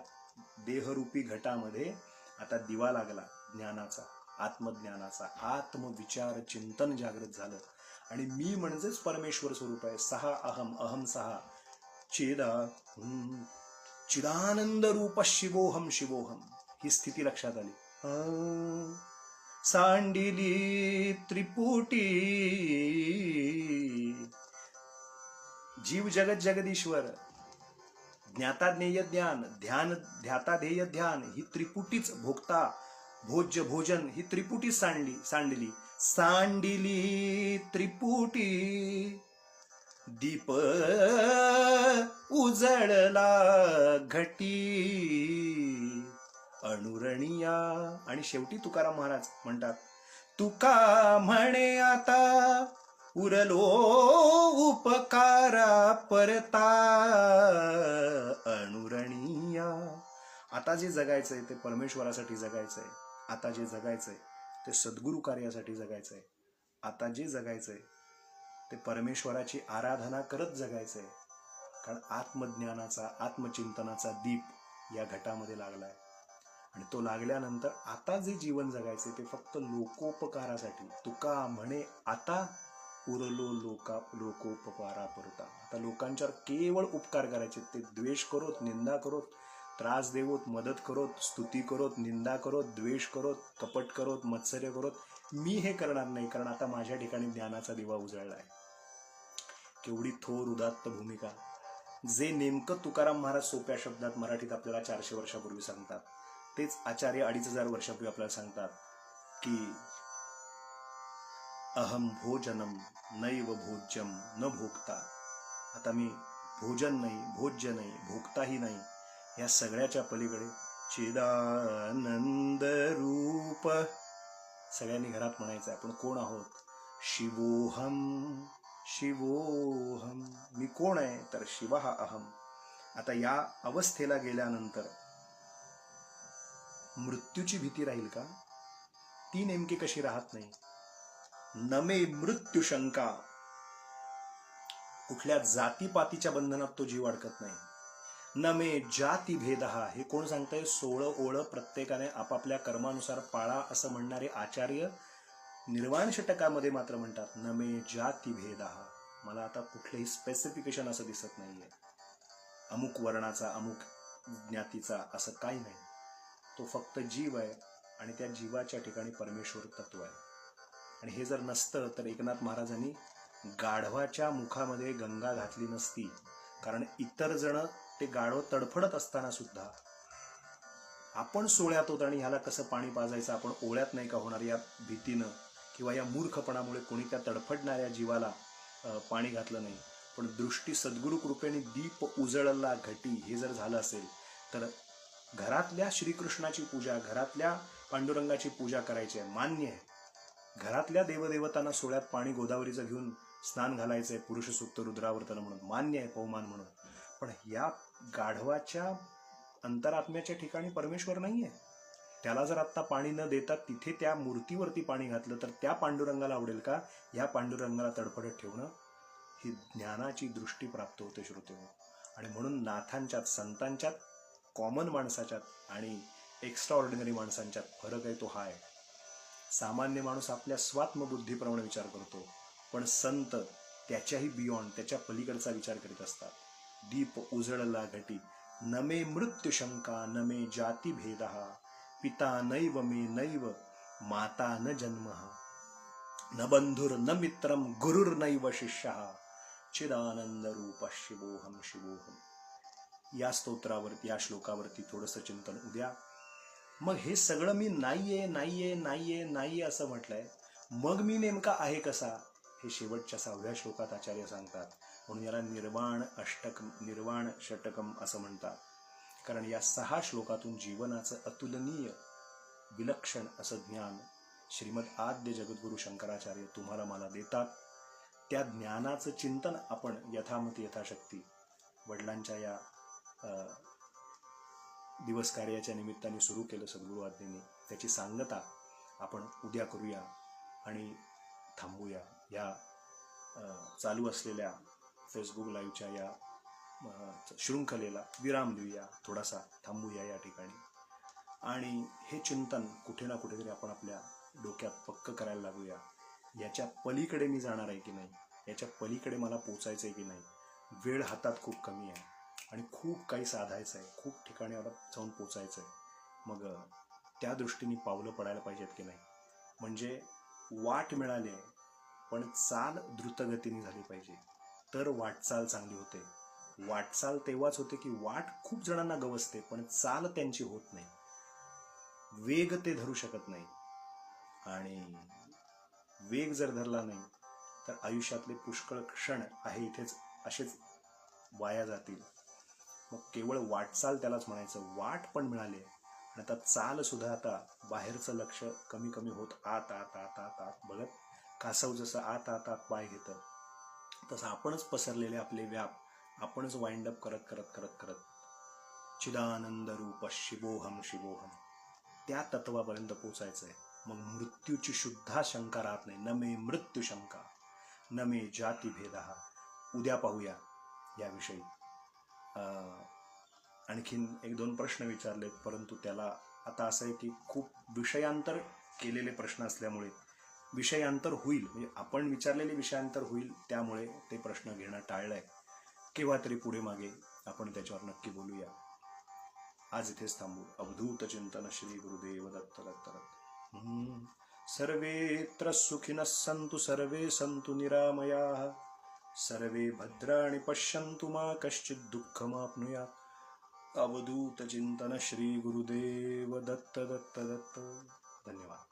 देहरूपी घटामध्ये आता दिवा लागला ज्ञानाचा, आत्मज्ञानाचा. आत्मविचार चिंतन जागृत झालं आणि मी म्हणजेच परमेश्वर स्वरूप आहे. सहा अहम, अहम सहा, चिदानंद रूप शिवोहम शिवोहम, ही स्थिती लक्षात आली. सांडिली त्रिपुटी, जीव जगत जगदीश्वर, ज्ञाता ज्ञेय ज्ञान, ध्यान ध्याता ध्येय ध्यान, ही त्रिपुटीच, भोगता भोज्य भोजन, ही त्रिपुटी सांडली. सांडिली त्रिपुटी, दीप उजळला घटी अणुरणिया. आणि शेवटी तुकाराम महाराज म्हणतात, तुका म्हणे आता उरलो उपकारा परता अणुरणिया. आता जे जगायचंय ते परमेश्वरासाठी जगायचंय. आता जे जगायचंय ते सद्गुरु कार्यासाठी जगायचंय. आता जे जगायचंय ते परमेश्वराची आराधना करत जगायचंय. कारण आत्मज्ञानाचा, आत्मचिंतनाचा दीप या घटामध्ये लागलाय. आणि तो लागल्यानंतर आता जे जीवन जगायचे ते फक्त लोकोपकारासाठी. तुका म्हणे आता उरलो लोकोपकारा परता. आता लोकांच्यावर केवळ उपकार करायचे, ते द्वेष करोत, निंदा करोत, त्रास देवोत, मदत करोत, स्तुती करोत, निंदा करोत, द्वेष करोत, कपट करोत, मत्सर्य करोत, मी हे करणार नाही, कारण आता माझ्या ठिकाणी ज्ञानाचा दिवा उजळलाय. केवढी थोर उदात्त भूमिका, जे नेमकं तुकाराम महाराज सोप्या शब्दात मराठीत आपल्याला 400 वर्षापूर्वी सांगतात, तेच आचार्य 2500 वर्षापूर्वी आपल्याला सांगतात की अहम भोजनम नैव भोज्यम न भोगता. आता मी भोजन नाही, भोज्य नाही, भोगताही नाही, या सगळ्याच्या पलीकडे चिदानंद रूप. सगळ्यांनी घरात म्हणायचं आपण कोण आहोत? शिवोहम शिवोहम. मी कोण आहे? तर शिव हा अहम. आता या अवस्थेला गेल्यानंतर मृत्यूची भीती राहील का? ती नेमकी कशी राहत नाही. नमे मृत्यू शंका, कुठल्या जातीपातीच्या बंधनात तो जीव अडकत नाही. नमे जाती भेद, हे कोण सांगतंय? 16 ओळ प्रत्येकाने आपापल्या कर्मानुसार पाळा असं म्हणणारे आचार्य निर्वाण षटकामध्ये मात्र म्हणतात न मे जाती भेदः. मला आता कुठलेही स्पेसिफिकेशन असं दिसत नाहीये, अमुक वर्णाचा अमुक ज्ञातीचा, असं काही नाही. तो फक्त जीव आहे आणि त्या जीवाच्या ठिकाणी परमेश्वर तत्व आहे. आणि हे जर नसतं तर एकनाथ महाराजांनी गाढवाच्या मुखामध्ये गंगा घातली नसती. कारण इतर जण ते गाढव तडफडत असताना सुद्धा आपण सोळ्यात होत आणि ह्याला कसं पाणी पाजायचं, आपण ओळ्यात नाही का होणार या भीतीनं किंवा या मूर्खपणामुळे कोणी त्या तडफडणाऱ्या जीवाला पाणी घातलं नाही. पण दृष्टी सद्गुरु कृपेने दीप उजळला घटी हे जर झालं असेल तर घरातल्या श्रीकृष्णाची पूजा, घरातल्या पांडुरंगाची पूजा करायची आहे, मान्य आहे. घरातल्या देवदेवतांना सोळ्यात पाणी गोदावरीचं घेऊन स्नान घालायचंय, पुरुष सूक्त रुद्रावर्तन म्हणून, मान्य आहे, पवमान म्हणून. पण या गाढवाच्या अंतरात्म्याच्या ठिकाणी परमेश्वर नाहीये. त्याला जर आत्ता पाणी न देता तिथे त्या मूर्तीवरती पाणी घातलं तर त्या पांडुरंगाला आवडेल का? या पांडुरंगाला तडफडत ठेवणं ही ज्ञानाची दृष्टी प्राप्त होते श्रोतेहो. आणि म्हणून नाथांच्यात, संतांच्यात, कॉमन माणसाच्यात आणि एक्स्ट्रा ऑर्डिनरी माणसांच्यात फरक आहे, तो हा आहे. सामान्य माणूस आपल्या स्वात्मबुद्धीप्रमाणे विचार करतो, पण संत त्याच्याही बियॉन्ड, त्याच्या पलीकडचा विचार करीत असतात. दीप उजळला घटी न मे मृत्यू शंका न मे जाती भेदः. पिता नैव मे नैव माता न जन्मः. न बंधुर न मित्रम गुरुर्नैव शिष्यः. चिदानंद रूप शिवोहम शिवोहम. या स्तोत्रावरती, या श्लोकावरती थोडंसं चिंतन उद्या. मग हे सगळं मी नाहीये नाहीये नाहीये नाहीये असं म्हटलंय, मग मी नेमका आहे कसा हे शेवटच्या 6व्या श्लोकात आचार्य सांगतात. म्हणून याला निर्वाण षटकम असं म्हणतात. कारण या 6 श्लोकातून जीवनाचं अतुलनीय विलक्षण असं ज्ञान श्रीमद आद्य जगद्गुरु शंकराचार्य तुम्हाला मला देतात. त्या ज्ञानाचं चिंतन आपण यथामती यथाशक्ती वडिलांच्या या दिवस कार्याच्या निमित्ताने सुरू केलं सद्गुरु आज्ञेने. त्याची सांगता आपण उद्या करूया आणि थांबूया. या चालू असलेल्या फेसबुक लाईव्हच्या या शृंखलेला विराम देऊया, थोडासा थांबूया या ठिकाणी. आणि हे चिंतन कुठे ना कुठेतरी आपण आपल्या डोक्यात पक्क करायला लागूया. याच्या पलीकडे मी जाणार आहे की नाही, याच्या पलीकडे मला पोचायचं आहे की नाही. वेळ हातात खूप कमी आहे आणि खूप काही साधायचं आहे, खूप ठिकाणी मला जाऊन पोचायचं आहे. मग त्या दृष्टीने पावलं पडायला पाहिजेत की नाही. म्हणजे वाट मिळाली आहे पण चाल द्रुतगतीने झाली पाहिजे, तर वाटचाल चांगली होते. वाटचाल तेव्हाच होते की वाट खूप जणांना गवसते पण चाल त्यांची होत नाही, वेग ते धरू शकत नाही. आणि वेग जर धरला नाही तर आयुष्यातले पुष्कळ क्षण आहे इथेच असेच वाया जातील. मग केवळ वाटचाल त्यालाच म्हणायचं. वाट पण मिळाली आणि आता चाल सुद्धा, आता बाहेरचं लक्ष कमी कमी होत आत आत आत आत आत बघत, कासव जसं आत आत आत पाय घेतं तसं आपणच पसरलेले आपले व्याप आपणच वाइंड अप करत करत करत करत चिदानंद रूप शिवोहम शिवोहम त्या तत्वापर्यंत पोचायचं आहे. मग मृत्यूची शुद्धा शंका राहत नाही. न मे मृत्यू शंका न मे जाती भेदः. उद्या पाहूया याविषयी. आणखीन 1-2 प्रश्न विचारलेत, परंतु त्याला आता असं आहे की खूप विषयांतर केलेले प्रश्न असल्यामुळे विषयांतर होईल, म्हणजे आपण विचारलेले विषयांतर होईल, त्यामुळे ते प्रश्न घेणं टाळलंय. केव्हा तरी पुढे मागे आपण त्याच्यावर नक्की बोलूया. आज इथेच थांबू. अवधूत चिंतन श्री गुरुदेव दत्त दत्त दत्त. सर्वेत्र सुखिनः सन्तु सर्वे सन्तु निरामयाः. सर्वे भद्राणि पश्यन्तु मा कश्चित् दुःखमाप्नुयात्. अवधूत चिंतन श्री गुरुदेव दत्त दत्त दत्त. धन्यवाद.